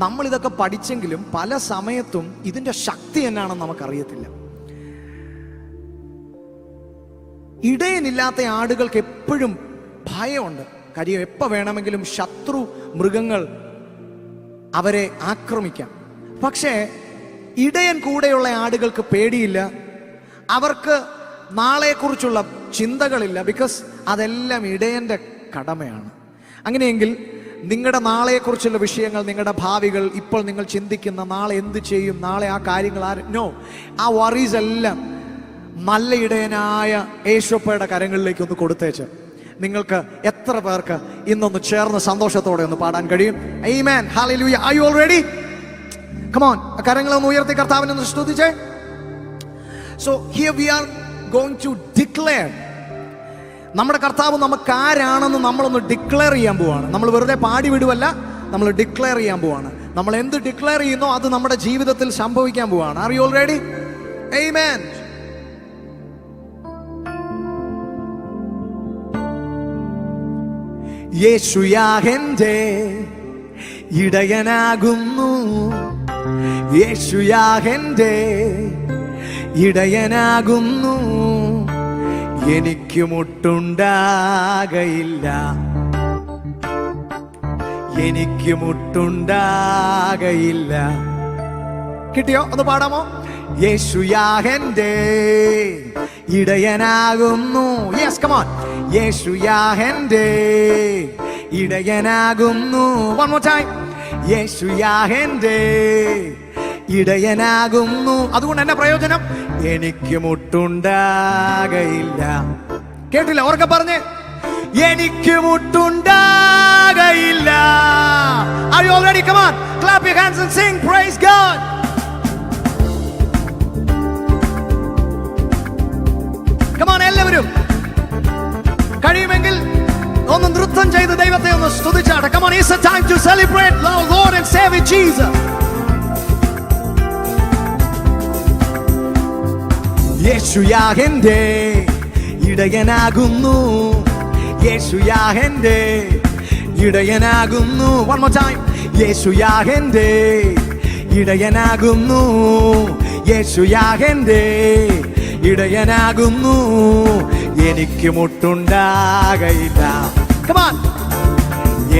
S1: നമ്മളിതൊക്കെ പഠിച്ചെങ്കിലും പല സമയത്തും ഇതിൻ്റെ ശക്തി എന്നാണെന്ന് നമുക്കറിയത്തില്ല. ഇടയനില്ലാത്ത ആടുകൾക്ക് എപ്പോഴും ഭയമുണ്ട്. കാര്യം എപ്പോൾ വേണമെങ്കിലും ശത്രു മൃഗങ്ങൾ അവരെ ആക്രമിക്കാം. പക്ഷേ ഇടയൻ കൂടെയുള്ള ആടുകൾക്ക് പേടിയില്ല. അവർക്ക് നാളെക്കുറിച്ചുള്ള ചിന്തകളില്ല. ബിക്കോസ് അതെല്ലാം ഇടയൻ്റെ കടമയാണ്. അങ്ങനെയെങ്കിൽ നിങ്ങളുടെ നാളെക്കുറിച്ചുള്ള വിഷയങ്ങൾ, നിങ്ങളുടെ ഭാവികൾ, ഇപ്പോൾ നിങ്ങൾ ചിന്തിക്കുന്ന നാളെ എന്ത് ചെയ്യും, നാളെ ആ കാര്യങ്ങൾ ആ വറീസ് എല്ലാം നല്ല ഇടയനായ യേശുപ്പയുടെ കരങ്ങളിലേക്ക് ഒന്ന് കൊടുത്തേച്ച് നിങ്ങൾക്ക് എത്ര പേർക്ക് ഇന്നൊന്ന് ചേർന്ന് സന്തോഷത്തോടെ ഒന്ന് പാടാൻ കഴിയും? ആമേൻ. ഹല്ലേലൂയ. Are you all ready? Come on. കരങ്ങളെ ഒന്ന് ഉയർത്തി കർത്താവിനെ ഒന്ന് സ്തുതിച്ചേ. So here we are going to declare. നമ്മുടെ കർത്താവ് നമുക്ക് ആരാണെന്ന് നമ്മളൊന്ന് ഡിക്ലെയർ ചെയ്യാൻ പോവാണ്. നമ്മൾ വെറുതെ പാടി വിടുവല്ല, നമ്മൾ ഡിക്ലെയർ ചെയ്യാൻ പോവാണ്. നമ്മൾ എന്ത് ഡിക്ലെയർ ചെയ്യുന്നോ അത് നമ്മുടെ ജീവിതത്തിൽ സംഭവിക്കാൻ പോവാണ്. Are you all ready? ആമേൻ. യേശുയാഹെന്റെ ഇടയനാകുന്നു, യേശുയാഹെന്റെ ഇടയനാകുന്നു, എനിക്ക് മുട്ടുണ്ടാകയില്ല, എനിക്ക് മുട്ടുണ്ടാകയില്ല. കിട്ടിയോ? ഒന്ന് പാടാമോ? യേശുയാഹെന്റെ ഇടയനാകുന്നു. Yes, come on. യേശുയാഹെന്റെ ഇടയനാകുന്നു. One more time. യേശുയാഹെന്റെ ഇടയനാകുന്നു. അതുകൊണ്ട് എന്നെ പ്രയോജനം, എനിക്ക് മുട്ടുണ്ടാകയില്ല. കേട്ടില്ല? ഓർക്കെ പറഞ്ഞ്, എനിക്ക് മുട്ടുണ്ടാകയില്ല. Are you all ready? Come on, clap your hands and sing. Praise God. Come on, എല്ലാവരും കഴിയുമെങ്കിൽ ഒന്ന് നൃത്തം ചെയ്ത് ദൈവത്തെ ഒന്ന് സ്തുതിച്ചാട്ടെ. Come on, it's a time to celebrate our Lord and Savior Jesus. യേശുയാഹെന്റെ ഇടയനാകുന്നു, യേശുയാഹെന്റെ ഇടയനാകുന്നു. One more time. യേശുയാഹെന്റെ ഇടയനാകുന്നു, യേശുയാഹെന്റെ ഇടയനാകുന്നു, എനിക്ക് മുട്ടുണ്ടാകയില്ല. Come on.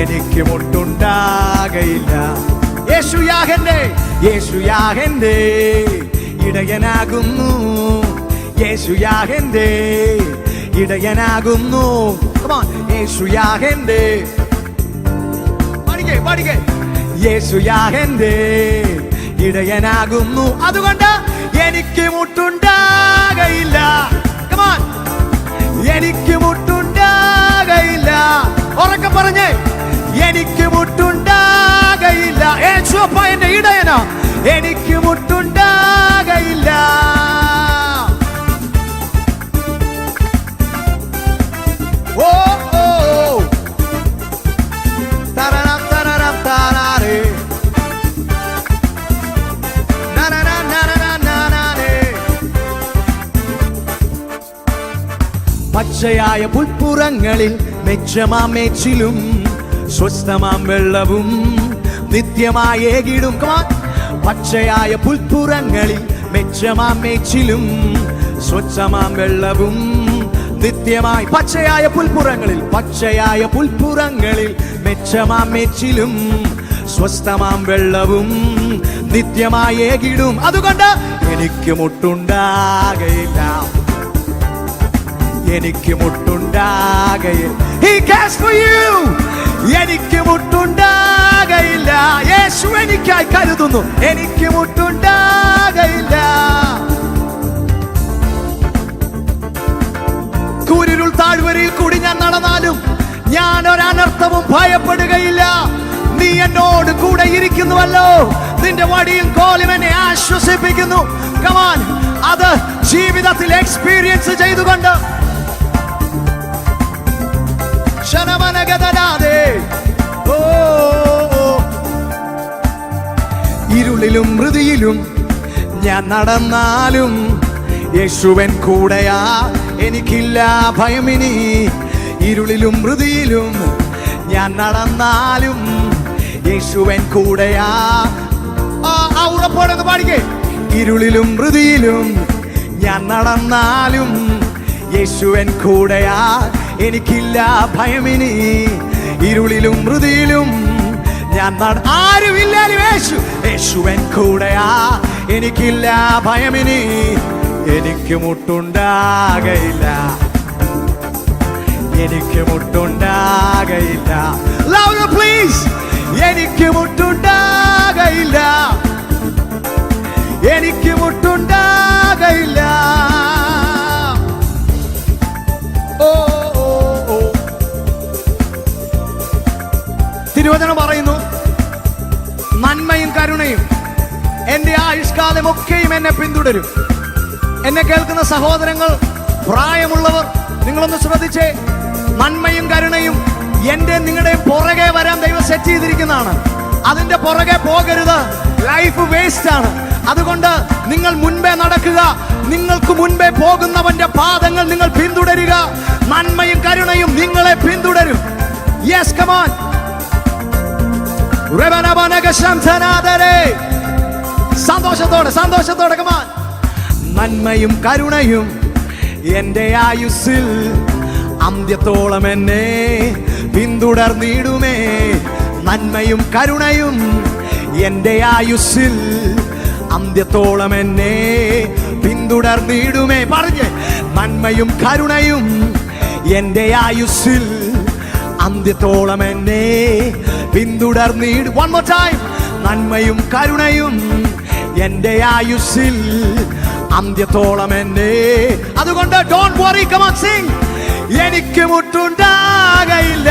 S1: എനിക്ക് മുട്ടുണ്ടാകയില്ല. യേശുയാഹെന്റെ ഇടയനാകുന്നു, യേശുയാഹെന്റെ ഇടയനാകുന്നു. Come on. യേശുയാഹെന്റെ പാടിക്കേ. യേശുയാഹെന്റെ ഇടയനാകുന്നു, അതുകൊണ്ട് എനിക്ക് മുട്ടുണ്ടാകയില്ല. Come on. എനിക്ക് പറഞ്ഞേ, എനിക്ക് മുട്ടുണ്ടാകയില്ല. യേശുവപ്പ എന്റെ ഇടയനാ, എനിക്ക് മുട്ടുണ്ടാകയില്ല. ഓ ഓ തരരം തരരം താരേ നനന നനന നനനേ. പച്ചയായ പുൽപ്പുറങ്ങളിൽ മെച്ചമാം മേച്ചിലും സ്വസ്ഥമാം വെള്ളവും നിത്യമായേകിടും. പച്ചയായ പുൽപ്പുറങ്ങളിൽ മെച്ചമാം മേച്ചിലും സ്വച്ഛമാം വെള്ളവും നിത്യമായി. പച്ചയായ പുൽപ്പുറങ്ങളിൽ, പച്ചയായ പുൽപ്പുറങ്ങളിൽ മെച്ചമാം മേച്ചിലും സ്വസ്ഥമാം വെള്ളവും നിത്യമായേകിടും. അതുകൊണ്ട് എനിക്ക് മുട്ടുണ്ടാകയില്ല, എനിക്ക് മുട്ടുണ്ടാകയില്ല. He cares for you. എനിക്ക് മുട്ടുണ്ടാകയില്ല. യേശു എനിക്കായി കരുതുന്നു. എനിക്ക് മുട്ടുണ്ടാകയില്ല. കൂരിരുൾ താഴ്വരയിൽ കൂടി ഞാൻ നടന്നാലും ഞാൻ ഒരനർത്ഥവും ഭയപ്പെടുകയില്ല. നീ എന്നോട് കൂടെ ഇരിക്കുന്നുവല്ലോ. നിന്റെ വടിയും കോലും എന്നെ ആശ്വസിപ്പിക്കുന്നു. Come on, അത് ജീവിതത്തിൽ എക്സ്പീരിയൻസ് ചെയ്തുകൊണ്ട് ഇരുളിലും മൃതിയിലും ഞാൻ നടന്നാലും യേശുവൻ കൂടെയാ, എനിക്കില്ല ഭയമിനി. ഇരുളിലും മൃതിയിലും ഞാൻ നടന്നാലും യേശുവൻ കൂടെയാ. ആ ഉറപ്പോടെ പാടിക്കേ. ഇരുളിലും മൃതിയിലും ഞാൻ നടന്നാലും യേശുവൻ കൂടെയാ, എനിക്കില്ല ഭയമിനി. ഇരുളിലും മൃതിയിലും ഞാൻ ആരുമില്ലാലും യേശുവൻ കൂടെയാ, എനിക്കില്ല ഭയമിനി. എനിക്ക് മുട്ടുണ്ടാകയില്ല, എനിക്ക് മുട്ടുണ്ടാകയില്ല. Louder please. എനിക്ക് മുട്ടുണ്ടാകയില്ല, എനിക്ക് മുട്ടുണ്ടാകയില്ല. തിരുവചനം പറയുന്നു, നന്മയും കരുണയും എന്റെ ആയുഷ്കാലമൊക്കെയും എന്നെ പിന്തുടരും. എന്നെ കേൾക്കുന്ന സഹോദരങ്ങൾ, പ്രായമുള്ളവർ, നിങ്ങളൊന്ന് ശ്രദ്ധിച്ചേ. നന്മയും കരുണയും എന്റെ നിങ്ങളുടെ പുറകെ വരാൻ ദൈവം സെറ്റ് ചെയ്തിരിക്കുന്നതാണ്. അതിന്റെ പുറകെ പോകരുത്, ലൈഫ് വേസ്റ്റ് ആണ്. അതുകൊണ്ട് നിങ്ങൾ മുൻപേ നടക്കുക. നിങ്ങൾക്ക് മുൻപേ പോകുന്നവന്റെ പാദങ്ങൾ നിങ്ങൾ പിന്തുടരുക. നന്മയും കരുണയും നിങ്ങളെ പിന്തുടരും. Yes, come on. സന്തോഷത്തോടെ, സന്തോഷത്തോടെ കം ഓൺ. നന്മയും കരുണയും എന്റെ ആയുസ്സിൽ അന്ത്യത്തോളം എന്നെ പിന്തുടർന്നിടുമേ. നന്മയും കരുണയും എന്റെ ആയുസ്സിൽ അന്ത്യത്തോളം എന്നെ പിന്തുടർന്നിടുമേ. പറഞ്ഞേ, നന്മയും കരുണയും എന്റെ ആയുസ്സിൽ അന്ത്യത്തോളം എന്നെ പിന്തുടർന്നിടും. One more time. നന്മയും കരുണയും എന്റെ ആയുസ്സിൽ അന്ത്യത്തോളം എന്നെ. അതുകൊണ്ട് don't worry, come on sing. എനിക്ക് മുട്ടുണ്ടാകയില്ല,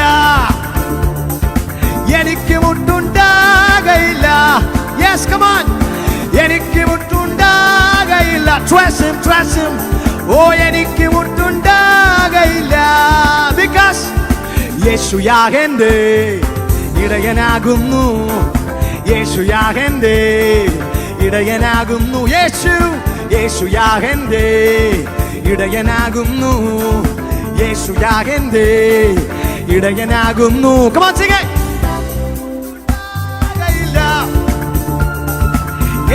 S1: എനിക്ക് മുട്ടുണ്ടാകയില്ല. Yes, come on. എനിക്ക് മുട്ടുണ്ടാകയില്ല. Trust him, trust him. ഓ, എനിക്ക് മുട്ടുണ്ടാകയില്ല. Because യേശുയാ എൻ്റെ ഇടയനാകുന്നു, യേശുയാ എൻ്റെ ഇടയനാകുന്നു. യേശുയാ എൻ്റെ ഇടയനാകുന്നു, യേശുയാ എൻ്റെ ഇടയനാകുന്നു. Come on, sing it.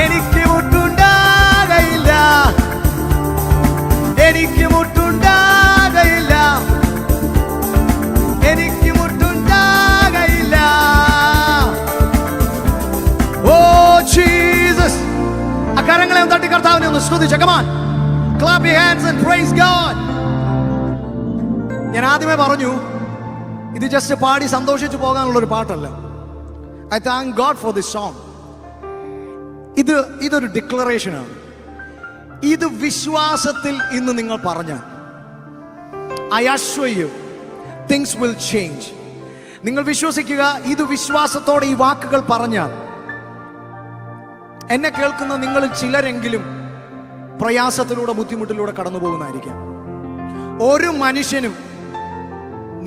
S1: എനിക്ക് മുട്ടുണ്ടാകയില്ല, എനിക്ക് മുട്ടുണ്ടാകയില്ല, എനിക്ക് മുട്ടുണ്ടാകയില്ല. Oh Jesus. ആ കരങ്ങളെ ഒന്ന് തട്ടി കർത്താവിനെ ഒന്ന് സ്തുതിച്ച്. Come on, clap your hands and praise God. ഞാൻ ആദ്യമേ പറഞ്ഞു, ഇത് ജസ്റ്റ് പാടി സന്തോഷിച്ചു പോകാനുള്ള ഒരു പാട്ടല്ല. I thank God for this song. ഇതൊരു ഡിക്ലറേഷനാണ്. ഇത് വിശ്വാസത്തിൽ ഇന്ന് നിങ്ങൾ പറഞ്ഞ I assure you things will change. നിങ്ങൾ വിശ്വസിക്കുക, ഇത് വിശ്വാസത്തോടെ ഈ വാക്കുകൾ പറഞ്ഞാൽ എന്നെ കേൾക്കുന്ന നിങ്ങളിൽ ചിലരെങ്കിലും പ്രയാസത്തിലൂടെ, ബുദ്ധിമുട്ടിലൂടെ കടന്നു പോകുന്നതായിരിക്കാം. ഒരു മനുഷ്യനും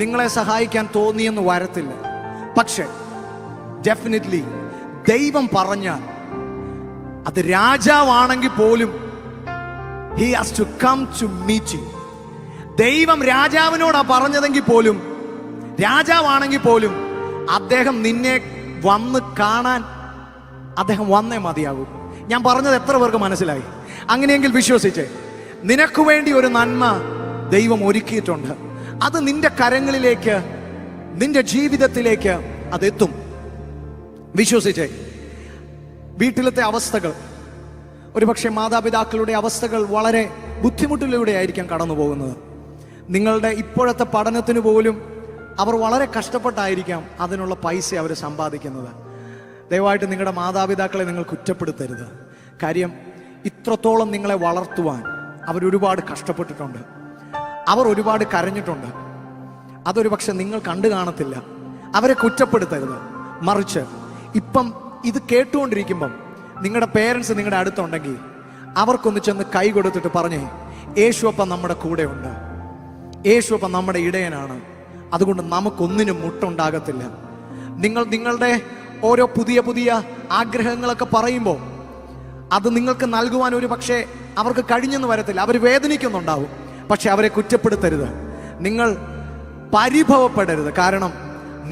S1: നിങ്ങളെ സഹായിക്കാൻ തോന്നിയെന്ന് വരത്തില്ല. പക്ഷെ ഡെഫിനറ്റ്ലി ദൈവം പറഞ്ഞാൽ, അത് രാജാവാണെങ്കിൽ പോലും he has to come to meet you. ദൈവം രാജാവിനോടാ പറഞ്ഞതെങ്കിൽ പോലും, രാജാവാണെങ്കിൽ പോലും അദ്ദേഹം നിന്നെ വന്ന് കാണാൻ അദ്ദേഹം വന്നേ മതിയാകൂ. ഞാൻ പറഞ്ഞത് എത്ര പേർക്ക് മനസ്സിലായി? അങ്ങനെയെങ്കിൽ വിശ്വസിച്ചേ, നിനക്ക് വേണ്ടി ഒരു നന്മ ദൈവം ഒരുക്കിയിട്ടുണ്ട്. അത് നിന്റെ കരങ്ങളിലേക്ക്, നിന്റെ ജീവിതത്തിലേക്ക് അതെത്തും. വിശ്വസിച്ചേ. വീട്ടിലത്തെ അവസ്ഥകൾ, ഒരുപക്ഷെ മാതാപിതാക്കളുടെ അവസ്ഥകൾ വളരെ ബുദ്ധിമുട്ടിലൂടെ ആയിരിക്കാം കടന്നു പോകുന്നത്. നിങ്ങളുടെ ഇപ്പോഴത്തെ പഠനത്തിന് പോലും അവർ വളരെ കഷ്ടപ്പെട്ടായിരിക്കാം അതിനുള്ള പൈസ അവർ സമ്പാദിക്കുന്നത്. ദയവായിട്ട് നിങ്ങളുടെ മാതാപിതാക്കളെ നിങ്ങൾ കുറ്റപ്പെടുത്തരുത്. കാര്യം ഇത്രത്തോളം നിങ്ങളെ വളർത്തുവാൻ അവരൊരുപാട് കഷ്ടപ്പെട്ടിട്ടുണ്ട്, അവർ ഒരുപാട് കരഞ്ഞിട്ടുണ്ട്. അതൊരു പക്ഷെ നിങ്ങൾ കണ്ടു കാണത്തില്ല. അവരെ കുറ്റപ്പെടുത്തരുത്. മറിച്ച് ഇപ്പം ഇത് കേട്ടുകൊണ്ടിരിക്കുമ്പം നിങ്ങളുടെ പേരൻസ് നിങ്ങളുടെ അടുത്തുണ്ടെങ്കിൽ അവർക്കൊന്ന് ചെന്ന് കൈ കൊടുത്തിട്ട് പറഞ്ഞേ, യേശുവപ്പൻ നമ്മുടെ കൂടെ ഉണ്ട്, യേശുവപ്പൻ നമ്മുടെ ഇടയനാണ്, അതുകൊണ്ട് നമുക്കൊന്നിനും മുട്ടുണ്ടാകത്തില്ല. നിങ്ങളുടെ ഓരോ പുതിയ പുതിയ ആഗ്രഹങ്ങളൊക്കെ പറയുമ്പോൾ അത് നിങ്ങൾക്ക് നൽകുവാൻ ഒരു പക്ഷേ അവർക്ക് കഴിഞ്ഞെന്ന് വരത്തില്ല. അവർ വേദനിക്കുന്നുണ്ടാവും. പക്ഷെ അവരെ കുറ്റപ്പെടുത്തരുത്, നിങ്ങൾ പരിഭവപ്പെടരുത്. കാരണം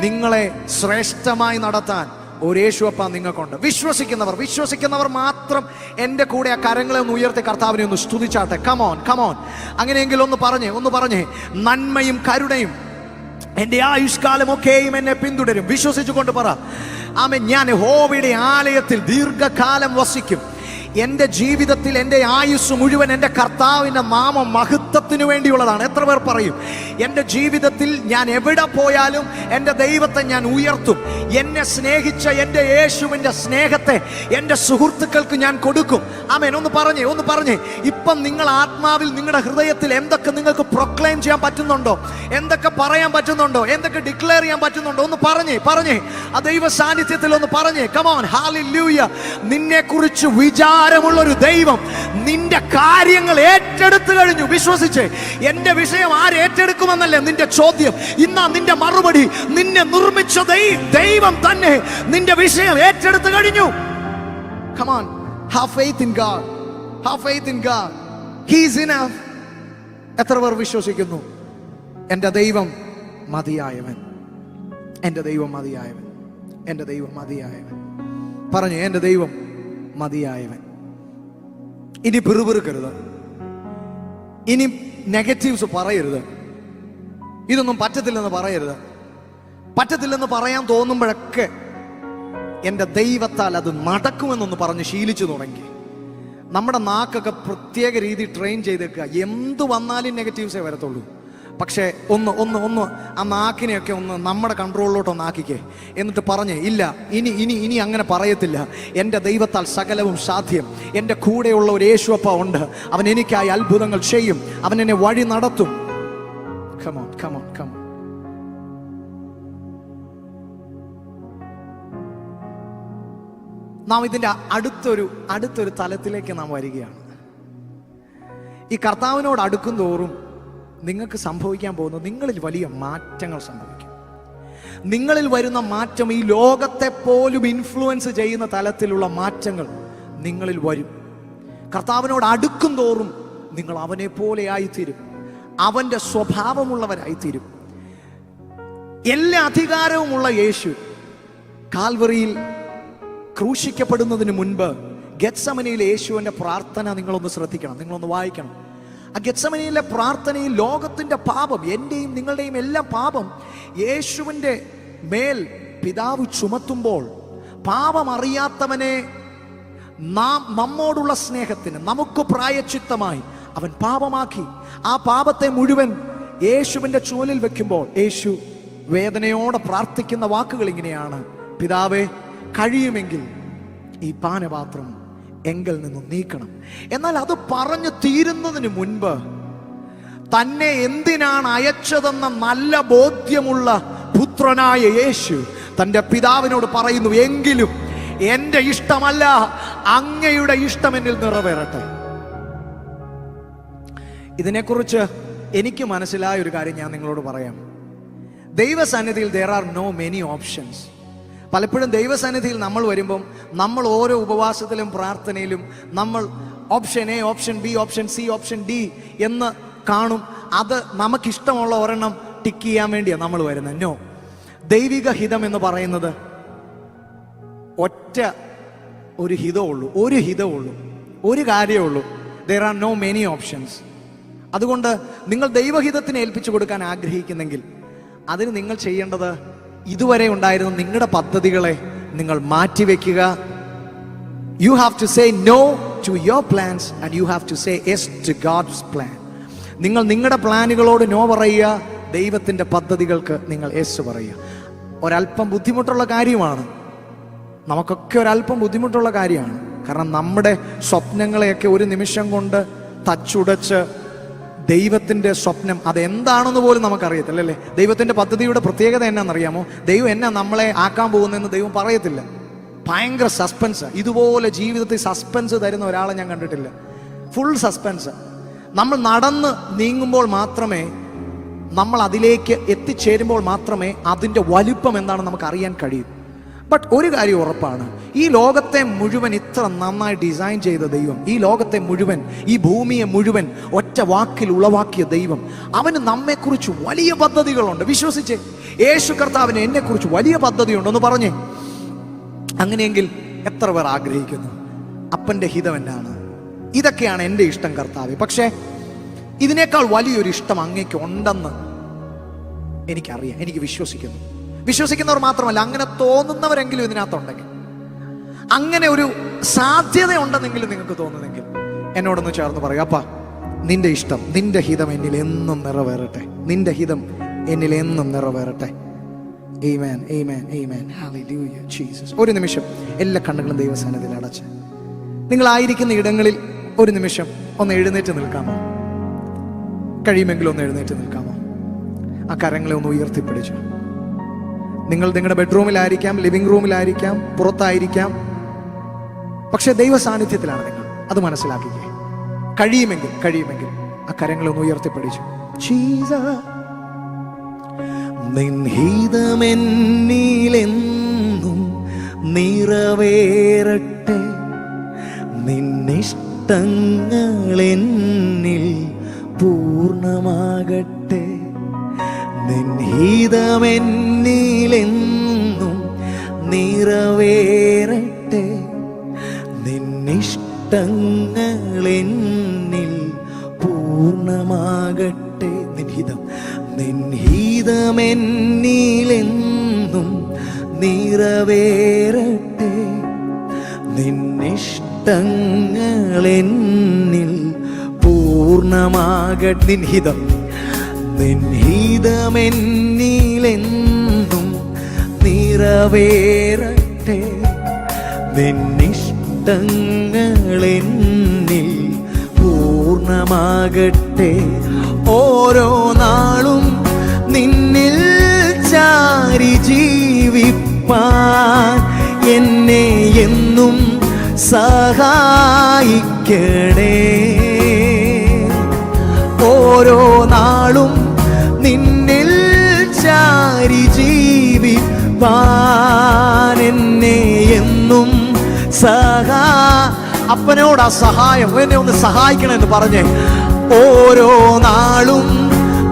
S1: നിങ്ങളെ ശ്രേഷ്ഠമായി നടത്താൻ ഒരു യേശുവപ്പ നിങ്ങൾക്കുണ്ട്. വിശ്വസിക്കുന്നവർ മാത്രം എൻ്റെ കൂടെ ആ കരങ്ങളെ ഒന്ന് ഉയർത്തി കർത്താവിനെ ഒന്ന് സ്തുതിച്ചാട്ടെ. Come on come on. അങ്ങനെയെങ്കിൽ ഒന്ന് പറഞ്ഞേ, നന്മയും കരുണയും എൻ്റെ ആയുഷ്കാലമൊക്കെയും എന്നെ പിന്തുടരും. വിശ്വസിച്ചുകൊണ്ട് പറ, ആമേൻ. ഞാൻ യഹോവയുടെ ആലയത്തിൽ ദീർഘകാലം വസിക്കും. എൻ്റെ ജീവിതത്തിൽ എൻ്റെ ആയുസ് മുഴുവൻ എൻ്റെ കർത്താവിൻ്റെ നാമം മഹത്വത്തിന് വേണ്ടിയുള്ളതാണ്. എത്ര പേർ പറയും, എൻ്റെ ജീവിതത്തിൽ ഞാൻ എവിടെ പോയാലും എൻ്റെ ദൈവത്തെ ഞാൻ ഉയർത്തും. എന്നെ സ്നേഹിച്ച എൻ്റെ യേശുവിൻ്റെ സ്നേഹത്തെ എൻ്റെ സുഹൃത്തുക്കൾക്ക് ഞാൻ കൊടുക്കും. ആമേൻ. ഒന്ന് പറഞ്ഞേ. ഇപ്പം നിങ്ങൾ ആത്മാവിൽ, നിങ്ങളുടെ ഹൃദയത്തിൽ എന്തൊക്കെ നിങ്ങൾക്ക് പ്രൊക്ലെയിം ചെയ്യാൻ പറ്റുന്നുണ്ടോ, എന്തൊക്കെ പറയാൻ പറ്റുന്നുണ്ടോ, എന്തൊക്കെ ഡിക്ലെയർ ചെയ്യാൻ പറ്റുന്നുണ്ടോ, ഒന്ന് പറഞ്ഞേ. ആ ദൈവ സാന്നിധ്യത്തിൽ ഒന്ന് പറഞ്ഞേ. കമോൺ. ഹല്ലേലൂയ. നിന്നെ കുറിച്ച് വിചാരമുള്ളൊരു ദൈവം നിന്റെ കാര്യങ്ങൾ ഏറ്റെടുത്തു കഴിഞ്ഞു. വിശ്വസിച്ചേ. എന്റെ വിഷയം ആര് ഏറ്റെടുക്കുമെന്നല്ലേ നിന്റെ ചോദ്യം. ഇന്നാ നിന്റെ മറുപടി, നിന്നെ നിർമ്മിച്ച ദൈവം തന്നെ നിന്റെ വിഷയം ഏറ്റെടുത്തു കഴിഞ്ഞു. Come on, have faith in God. Have faith in God. He is enough. എത്ര പേർ വിശ്വസിക്കുന്നു? എൻ്റെ ദൈവം മതിയായവൻ, എൻ്റെ ദൈവം മതിയായവൻ, എൻ്റെ ദൈവം മതിയായവൻ. പറഞ്ഞു, എൻ്റെ ദൈവം മതിയായവൻ. ഇനി പിറുപിറുക്കരുത്, ഇനി നെഗറ്റീവ്സ് പറയരുത്, ഇതൊന്നും പറ്റത്തില്ലെന്ന് പറയരുത്. പറ്റത്തില്ലെന്ന് പറയാൻ തോന്നുമ്പോഴൊക്കെ എൻ്റെ ദൈവത്താൽ അത് നടക്കുമെന്നൊന്ന് പറഞ്ഞ് ശീലിച്ചു തുടങ്ങി. നമ്മുടെ നാക്കൊക്കെ പ്രത്യേക രീതി ട്രെയിൻ ചെയ്തേക്കുക. എന്ത് വന്നാലും നെഗറ്റീവ്സേ വരത്തുള്ളൂ. പക്ഷേ ഒന്ന് ആ നാക്കിനെയൊക്കെ ഒന്ന് നമ്മുടെ കൺട്രോളിലോട്ടൊന്ന് ആക്കിക്കേ. എന്നിട്ട് പറഞ്ഞേ, ഇല്ല, ഇനി അങ്ങനെ പറയത്തില്ല. എൻ്റെ ദൈവത്താൽ സകലവും സാധ്യം. എൻ്റെ കൂടെയുള്ള ഒരു യേശുവപ്പ ഉണ്ട്. അവൻ എനിക്കായി അത്ഭുതങ്ങൾ ചെയ്യും. അവൻ എന്നെ വഴി നടത്തും. Come on. നാം ഇതിൻ്റെ അടുത്തൊരു തലത്തിലേക്ക് നാം വരികയാണ്. ഈ കർത്താവിനോട് അടുക്കും തോറും നിങ്ങൾക്ക് സംഭവിക്കാൻ പോകുന്നത്, നിങ്ങളിൽ വലിയ മാറ്റങ്ങൾ സംഭവിക്കും. നിങ്ങളിൽ വരുന്ന മാറ്റം ഈ ലോകത്തെ പോലും ഇൻഫ്ലുവൻസ് ചെയ്യുന്ന തലത്തിലുള്ള മാറ്റങ്ങൾ നിങ്ങളിൽ വരും. കർത്താവിനോട് അടുക്കും തോറും നിങ്ങൾ അവനെ പോലെ ആയിത്തീരും, അവൻ്റെ സ്വഭാവമുള്ളവരായിത്തീരും. എല്ലാ അധികാരവുമുള്ള യേശു കാൽവറിയിൽ ക്രൂശിക്കപ്പെടുന്നതിന് മുൻപ് ഗെത്സമനിയിലെ യേശുവിൻ്റെ പ്രാർത്ഥന നിങ്ങളൊന്ന് ശ്രദ്ധിക്കണം, നിങ്ങളൊന്ന് വായിക്കണം. ആ ഗെത്സമനിയിലെ പ്രാർത്ഥനയിൽ ലോകത്തിൻ്റെ പാപം, എൻ്റെയും നിങ്ങളുടെയും എല്ലാം പാപം യേശുവിൻ്റെ മേൽ പിതാവ് ചുമത്തുമ്പോൾ, പാപം അറിയാത്തവനെ നമ്മോടുള്ള സ്നേഹത്തിന് നമുക്ക് പ്രായശ്ചിത്തമായി അവൻ പാപമാക്കി. ആ പാപത്തെ മുഴുവൻ യേശുവിൻ്റെ ചുമലിൽ വെക്കുമ്പോൾ യേശു വേദനയോടെ പ്രാർത്ഥിക്കുന്ന വാക്കുകൾ ഇങ്ങനെയാണ്: പിതാവേ, കഴിയുമെങ്കിൽ ഈ പാനപാത്രം എങ്കിൽ നിന്നും നീക്കണം. എന്നാൽ അത് പറഞ്ഞു തീരുന്നതിന് മുൻപ് തന്നെ എന്തിനാണ് അയച്ചതെന്ന നല്ല ബോധ്യമുള്ള പുത്രനായ യേശു തൻ്റെ പിതാവിനോട് പറയുന്നു, എങ്കിലും എൻ്റെ ഇഷ്ടമല്ല, അങ്ങയുടെ ഇഷ്ടം എന്നിൽ നിറവേറട്ടെ. ഇതിനെക്കുറിച്ച് എനിക്ക് മനസ്സിലായ ഒരു കാര്യം ഞാൻ നിങ്ങളോട് പറയാം. ദൈവസന്നിധിയിൽ there are no many options. പലപ്പോഴും ദൈവസന്നിധിയിൽ നമ്മൾ വരുമ്പം നമ്മൾ ഓരോ ഉപവാസത്തിലും പ്രാർത്ഥനയിലും നമ്മൾ option A, option B, option C, option D എന്ന് കാണും. അത് നമുക്കിഷ്ടമുള്ള ഒരെണ്ണം ടിക്ക് ചെയ്യാൻ വേണ്ടിയാണ് നമ്മൾ വരുന്നത്. നോ, ദൈവിക ഹിതം എന്ന് പറയുന്നത് ഒറ്റ ഒരു ഹിതമുള്ളൂ, ഒരു കാര്യമുള്ളൂ. there are no many options. അതുകൊണ്ട് നിങ്ങൾ ദൈവഹിതത്തിന് ഏൽപ്പിച്ചു കൊടുക്കാൻ ആഗ്രഹിക്കുന്നെങ്കിൽ അതിന് നിങ്ങൾ ചെയ്യേണ്ടത് ഇതുവരെ ഉണ്ടായിരുന്ന നിങ്ങളുടെ പദ്ധതികളെ നിങ്ങൾ മാറ്റിവെക്കുക. You have to say no to your plans and you have to say yes to God's plan. നിങ്ങൾ നിങ്ങളുടെ പ്ലാനുകളോട് നോ പറയുക, ദൈവത്തിൻ്റെ പദ്ധതികൾക്ക് നിങ്ങൾ യെസ് പറയുക. ഒരല്പം ബുദ്ധിമുട്ടുള്ള കാര്യമാണ്, നമുക്കൊക്കെ ഒരല്പം ബുദ്ധിമുട്ടുള്ള കാര്യമാണ്. കാരണം നമ്മുടെ സ്വപ്നങ്ങളെയൊക്കെ ഒരു നിമിഷം കൊണ്ട് തച്ചുടച്ച് ദൈവത്തിൻ്റെ സ്വപ്നം അതെന്താണെന്ന് പോലും നമുക്കറിയത്തില്ല, അല്ലേ? ദൈവത്തിൻ്റെ പദ്ധതിയുടെ പ്രത്യേകത എന്നാണെന്നറിയാമോ? ദൈവം എന്നാ നമ്മളെ ആക്കാൻ പോകുന്നതെന്ന് ദൈവം പറയത്തില്ല. ഭയങ്കര സസ്പെൻസ്. ഇതുപോലെ ജീവിതത്തിൽ സസ്പെൻസ് തരുന്ന ഒരാളെ ഞാൻ കണ്ടിട്ടില്ല. Full suspense. നമ്മൾ നടന്ന് നീങ്ങുമ്പോൾ മാത്രമേ, നമ്മൾ അതിലേക്ക് എത്തിച്ചേരുമ്പോൾ മാത്രമേ അതിൻ്റെ വലുപ്പം എന്താണെന്ന് നമുക്ക് അറിയാൻ കഴിയും. ബട്ട് ഒരു കാര്യം ഉറപ്പാണ്, ഈ ലോകത്തെ മുഴുവൻ ഇത്ര നന്നായി ഡിസൈൻ ചെയ്ത ദൈവം, ഈ ലോകത്തെ മുഴുവൻ, ഈ ഭൂമിയെ മുഴുവൻ ഒറ്റ വാക്കിൽ ഉളവാക്കിയ ദൈവം, അവന് നമ്മെക്കുറിച്ച് വലിയ പദ്ധതികളുണ്ട്. വിശ്വസിച്ച് യേശു കർത്താവിന് എന്നെക്കുറിച്ച് വലിയ പദ്ധതിയുണ്ടെന്ന് പറഞ്ഞേ. അങ്ങനെയെങ്കിൽ എത്ര പേർ ആഗ്രഹിക്കുന്നു അപ്പൻ്റെ ഹിതം എന്നാണ്? ഇതൊക്കെയാണ് എൻ്റെ ഇഷ്ടം കർത്താവേ, പക്ഷേ ഇതിനേക്കാൾ വലിയൊരു ഇഷ്ടം അങ്ങേക്ക് ഉണ്ടെന്ന് എനിക്കറിയാം, എനിക്ക് വിശ്വസിക്കുന്നവർ മാത്രമല്ല, അങ്ങനെ തോന്നുന്നവരെങ്കിലും ഇതിനകത്തുണ്ടെങ്കിൽ, അങ്ങനെ ഒരു സാധ്യത ഉണ്ടെന്നെങ്കിലും നിങ്ങൾക്ക് തോന്നുന്നെങ്കിൽ എന്നോടൊന്ന് ചേർന്ന് പറയൂ, അപ്പാ നിന്റെ ഇഷ്ടം, നിന്റെ ഹിതം എന്നിൽ എന്നും നിറവേറട്ടെ, നിന്റെ ഹിതം എന്നിൽ എന്നും നിറവേറട്ടെ. ആമേൻ, ആമേൻ, ആമേൻ. ഹല്ലേലൂയ ജീസസ്. ഒരു നിമിഷം എല്ലാ കണ്ണുകളും ദൈവസന്നിധിയിൽ അടച്ച് നിങ്ങളായിരിക്കുന്ന ഇടങ്ങളിൽ ഒരു നിമിഷം ഒന്ന് എഴുന്നേറ്റ് നിൽക്കാമോ? കഴിയുമെങ്കിലും ഒന്ന് എഴുന്നേറ്റ് നിൽക്കാമോ? ആ കരങ്ങളെ ഒന്ന് ഉയർത്തിപ്പിടിച്ചു. നിങ്ങൾ നിങ്ങളുടെ ബെഡ്റൂമിലായിരിക്കാം, ലിവിംഗ് റൂമിലായിരിക്കാം, പുറത്തായിരിക്കാം, പക്ഷെ ദൈവ സാന്നിധ്യത്തിലാണ് നിങ്ങൾ. അത് മനസ്സിലാക്കിക്കേ. കഴിയുമെങ്കിൽ ആ കരങ്ങളെ ഒന്ന് ഉയർത്തിപ്പിടിച്ചു. നിൻ ഹിതമെന്നിലെന്നും നിറവേറട്ടെ, നിന്നിഷ്ടങ്ങളെന്നിൽ പൂർണ്ണമാകട്ടെ. നിൻ ഹിതമെന്നിലെന്നും നിറവേറട്ടെ, നിന്നിഷ്ടങ്ങളെന്നിൽ പൂർണ്ണമാകട്ടെ. നിൻ ഹിതമെന്നിലെന്നും നിറവേറട്ടെ, നിന്നിഷ്ടങ്ങളെന്നിൽ പൂർണ്ണമാകട്ടെ. നിൻ ഹിതമെന്നിലെന്നും നിറവേറട്ടെ, നിന്നിഷ്ടങ്ങളെന്നിൽ പൂർണ്ണമാകട്ടെ. ഓരോ നാളും നിന്നിൽ ചാരി ജീവിപ്പാൻ എന്നെ എന്നും സഹായിക്കണേ. ഓരോ നാളും നിന്നിൽ ചാരി ജീവിപ്പാൻ എന്നെ എന്നും അപ്പനോട് ആ സഹായം, എന്നെ ഒന്ന് സഹായിക്കണമെന്ന് പറഞ്ഞേ. ഓരോ നാളും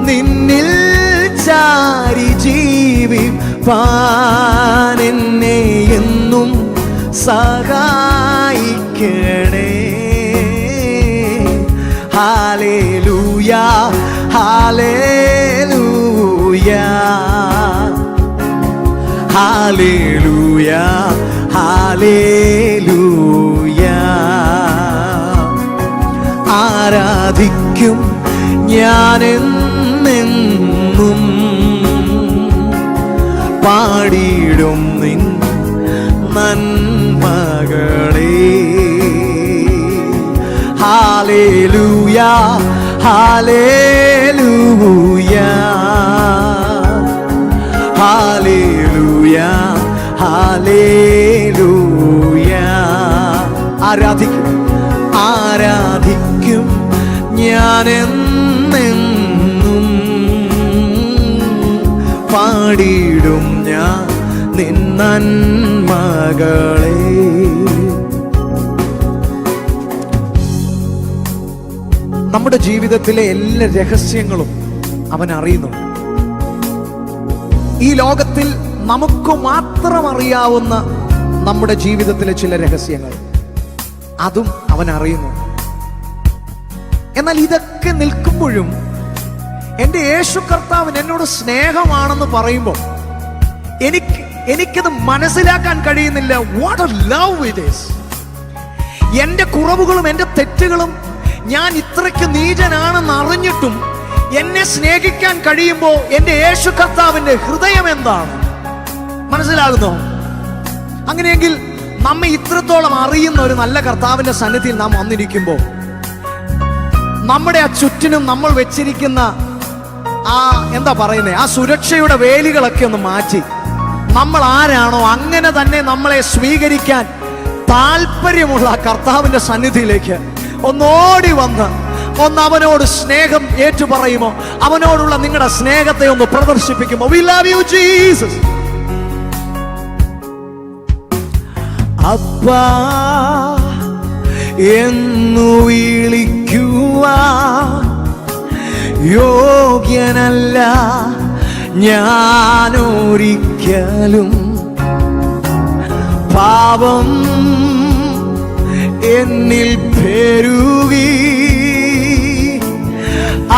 S1: നിന്നിൽ ചാരി ജീവിപ്പാൻ എന്നെ എന്നും സഹായിക്കണേ. ഹല്ലേലൂയ, ഹല്ലേലൂയ, ഹല്ലേലൂയ, ഹല്ലേലൂയ. ആരാധിക്കും ഞാനെന്നെന്നും, പാടിയിടും നിൻ നന്മകളെ. ഹല്ലേലൂയ, ഹല്ലേലൂയ, ഹല്ലേലൂയ. ആരാധിക്കും, ആരാധിക്കും ഞാനെന്നെന്നും, പാടിയിടും ഞാൻ നിൻ നന്മകളെ. നമ്മുടെ ജീവിതത്തിലെ എല്ലാ രഹസ്യങ്ങളും അവൻ അറിയുന്നുണ്ട്. ഈ ലോകത്തിൽ നമുക്ക് മാത്രം അറിയാവുന്ന നമ്മുടെ ജീവിതത്തിലെ ചില രഹസ്യങ്ങൾ അതും അവൻ അറിയുന്നു. എന്നാൽ ഇതൊക്കെ നിൽക്കുമ്പോഴും എൻ്റെ യേശു കർത്താവിന് എന്നോട് സ്നേഹമാണെന്ന് പറയുമ്പോൾ എനിക്കത് മനസ്സിലാക്കാൻ കഴിയുന്നില്ല. What A love it is. എൻ്റെ കുറവുകളും എൻ്റെ തെറ്റുകളും ഞാൻ ഇത്രയ്ക്ക് നീചനാണെന്ന് അറിഞ്ഞിട്ടും എന്നെ സ്നേഹിക്കാൻ കഴിയുമ്പോൾ എൻ്റെ യേശു കർത്താവിൻ്റെ ഹൃദയം എന്താണ് മനസ്സിലാകുന്നോ? അങ്ങനെയെങ്കിൽ നമ്മെ ഇത്രത്തോളം അറിയുന്ന ഒരു നല്ല കർത്താവിന്റെ സന്നിധിയിൽ നാം വന്നിരിക്കുമ്പോൾ നമ്മുടെ ആ ചുറ്റിനും നമ്മൾ വെച്ചിരിക്കുന്ന ആ എന്താ പറയുന്നത്, ആ സുരക്ഷയുടെ വേലികളൊക്കെ ഒന്ന് മാറ്റി നമ്മൾ ആരാണോ അങ്ങനെ തന്നെ നമ്മളെ സ്വീകരിക്കാൻ താല്പര്യമുള്ള കർത്താവിന്റെ സന്നിധിയിലേക്ക് ഒന്നോടി വന്ന് അവനോട് സ്നേഹം ഏറ്റുപറയുമോ? അവനോടുള്ള നിങ്ങളുടെ സ്നേഹത്തെ ഒന്ന് പ്രദർശിപ്പിക്കുമോ? We love you, Jesus. അപ്പാ എന്നു വിളിക്കുവാൻ യോഗ്യനല്ല ഞാനൊരിക്കലും, പാപം എന്നിൽ പെരുകി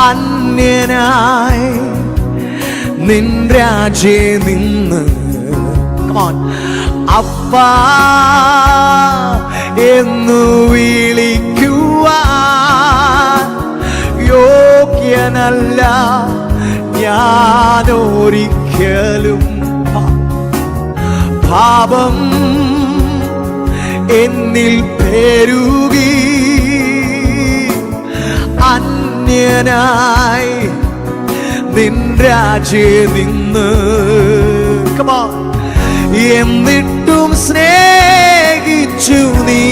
S1: അന്യനായി നിൻ രാജ്യേ നിന്ന്. അപ്പാ എന്നു വിളിക്കുവാൻ യോഗ്യനല്ല ഞാനൊരിക്കലും, പാപം എന്നിൽ പെരുകി അന്യനായി നിൻ രാജ്യേ നിന്ന്. എന്നിട്ടും സ്നേഹിച്ചു നീ,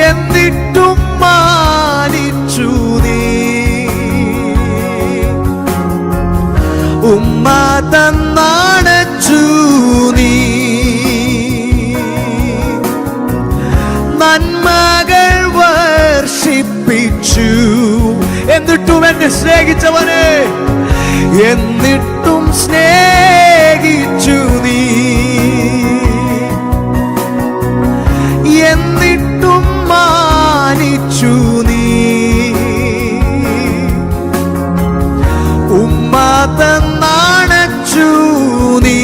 S1: എന്നിട്ടും മാനിച്ചു നീ, ഉമ്മ തന്നണച്ചു നീ, നന്മകൾ വർഷിപ്പിച്ചു. എന്നിട്ടും എന്നെ സ്നേഹിച്ചവനെ, എന്നിട്ടും സ്നേഹിച്ചു നീ, എന്നിട്ടും മാനിച്ചു നീ, ഉമ്മ തന്നണച്ചു നീ,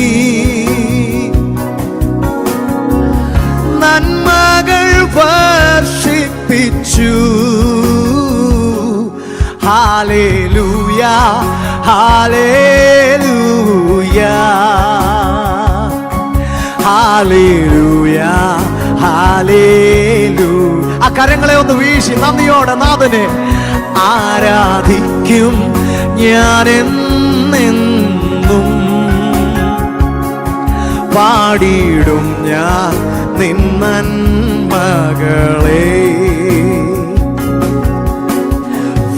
S1: നന്മകൾ വർഷിപ്പിച്ചു. ഹല്ലേലൂയ, ഹല്ലേലൂയ, ഹല്ലേലൂയ, ഹല്ലേലൂയ. ആ കരങ്ങളെ ഒന്ന് വീശി നന്ദിയോടെ നാഥനെ ആരാധിക്കും ഞാനെന്നെന്നും, പാടിയിടും ഞാൻ നിൻ നന്മകളെ.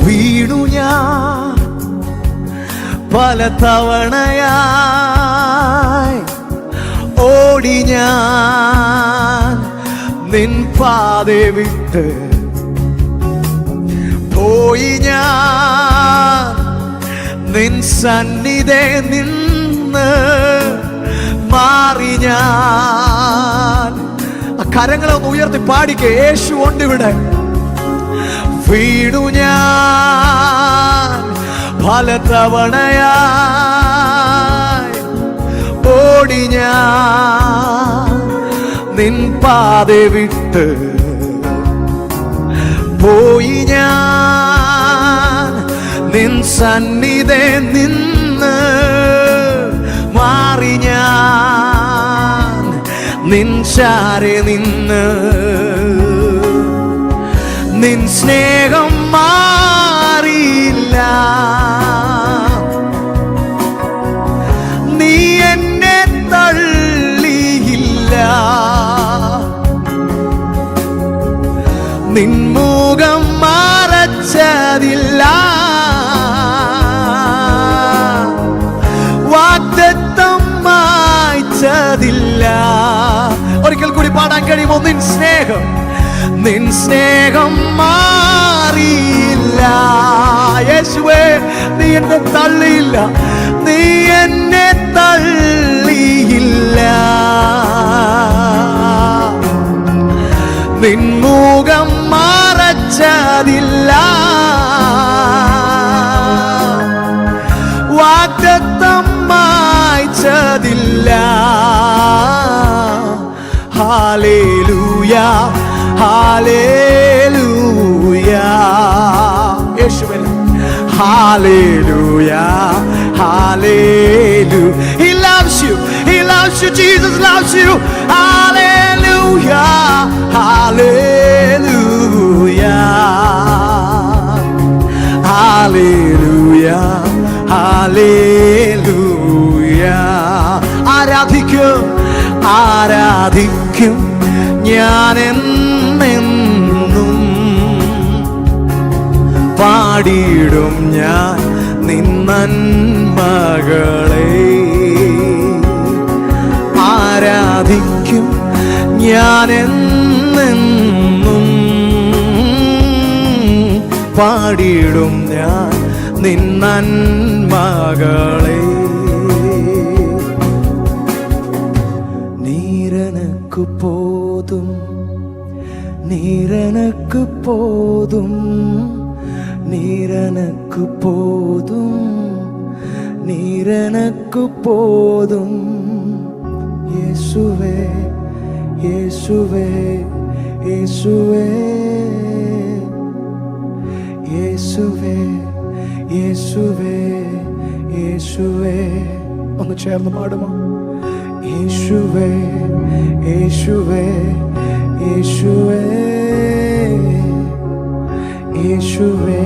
S1: വീണു ഞാൻ പല തവണയായി, ഓടി ഞാൻ നിൻ പാതെ വിട്ട് പോയി, ഞാൻ നിൻ സന്നിധി നിന്ന് മാറി ഞാൻ. ആ കരങ്ങളെ ഒന്ന് ഉയർത്തി പാടിക്കേ, യേശു ഉണ്ട് ഇവിടെ. വീണു ഞാൻ പല തവണയായി, ഓടി ഞാൻ നിൻ പാതെ വിട്ട് പോയി, ഞാൻ നിൻ സന്നിധി നിന്ന് മാറി, ഞാൻ നിൻ ചാരെ നിന്ന്. നിൻ സ്നേഹം മാറിയില്ല, നീ എന്നെ തള്ളിയില്ല, പാടാൻ കഴിയുമോ? നിൻ സ്നേഹം മാറിയില്ല യേശുവേ. നീ എന്നെ തള്ളിയില്ല, നീ എന്നെ തള്ളിയില്ല. നിൻ മുഖം മറച്ചതില്ല, വാഗ്ദത്തം മായ്ച്ചതില്ല. ഹല്ലേലൂയ ഹല്ലേലൂയ യേശുവേ. Hallelujah hallelujah. He loves you, He loves you, Jesus loves you. Hallelujah hallelujah hallelujah hallelujah. ആരാധിക്കും ഞാൻ എന്നെന്നും, പാടിയിടും ഞാൻ നിൻ നന്മകളെ. ആരാധിക്കും ഞാൻ എന്നെന്നും, പാടിയിടും ഞാൻ നിൻ നന്മകളെ. നീരനക്ക് പോതും നീരനക്ക് പോതും നീരനക്ക് പോതും നീരനക്ക് പോതും. യേശുവേ യേശുവേ യേശുവേ യേശുവേ യേശുവേ യേശുവേ. ഒന്ന് ചേർന്ന് പാടുമോ? യേശുവേ യേശുവേ യേശുവേ യേശുവേ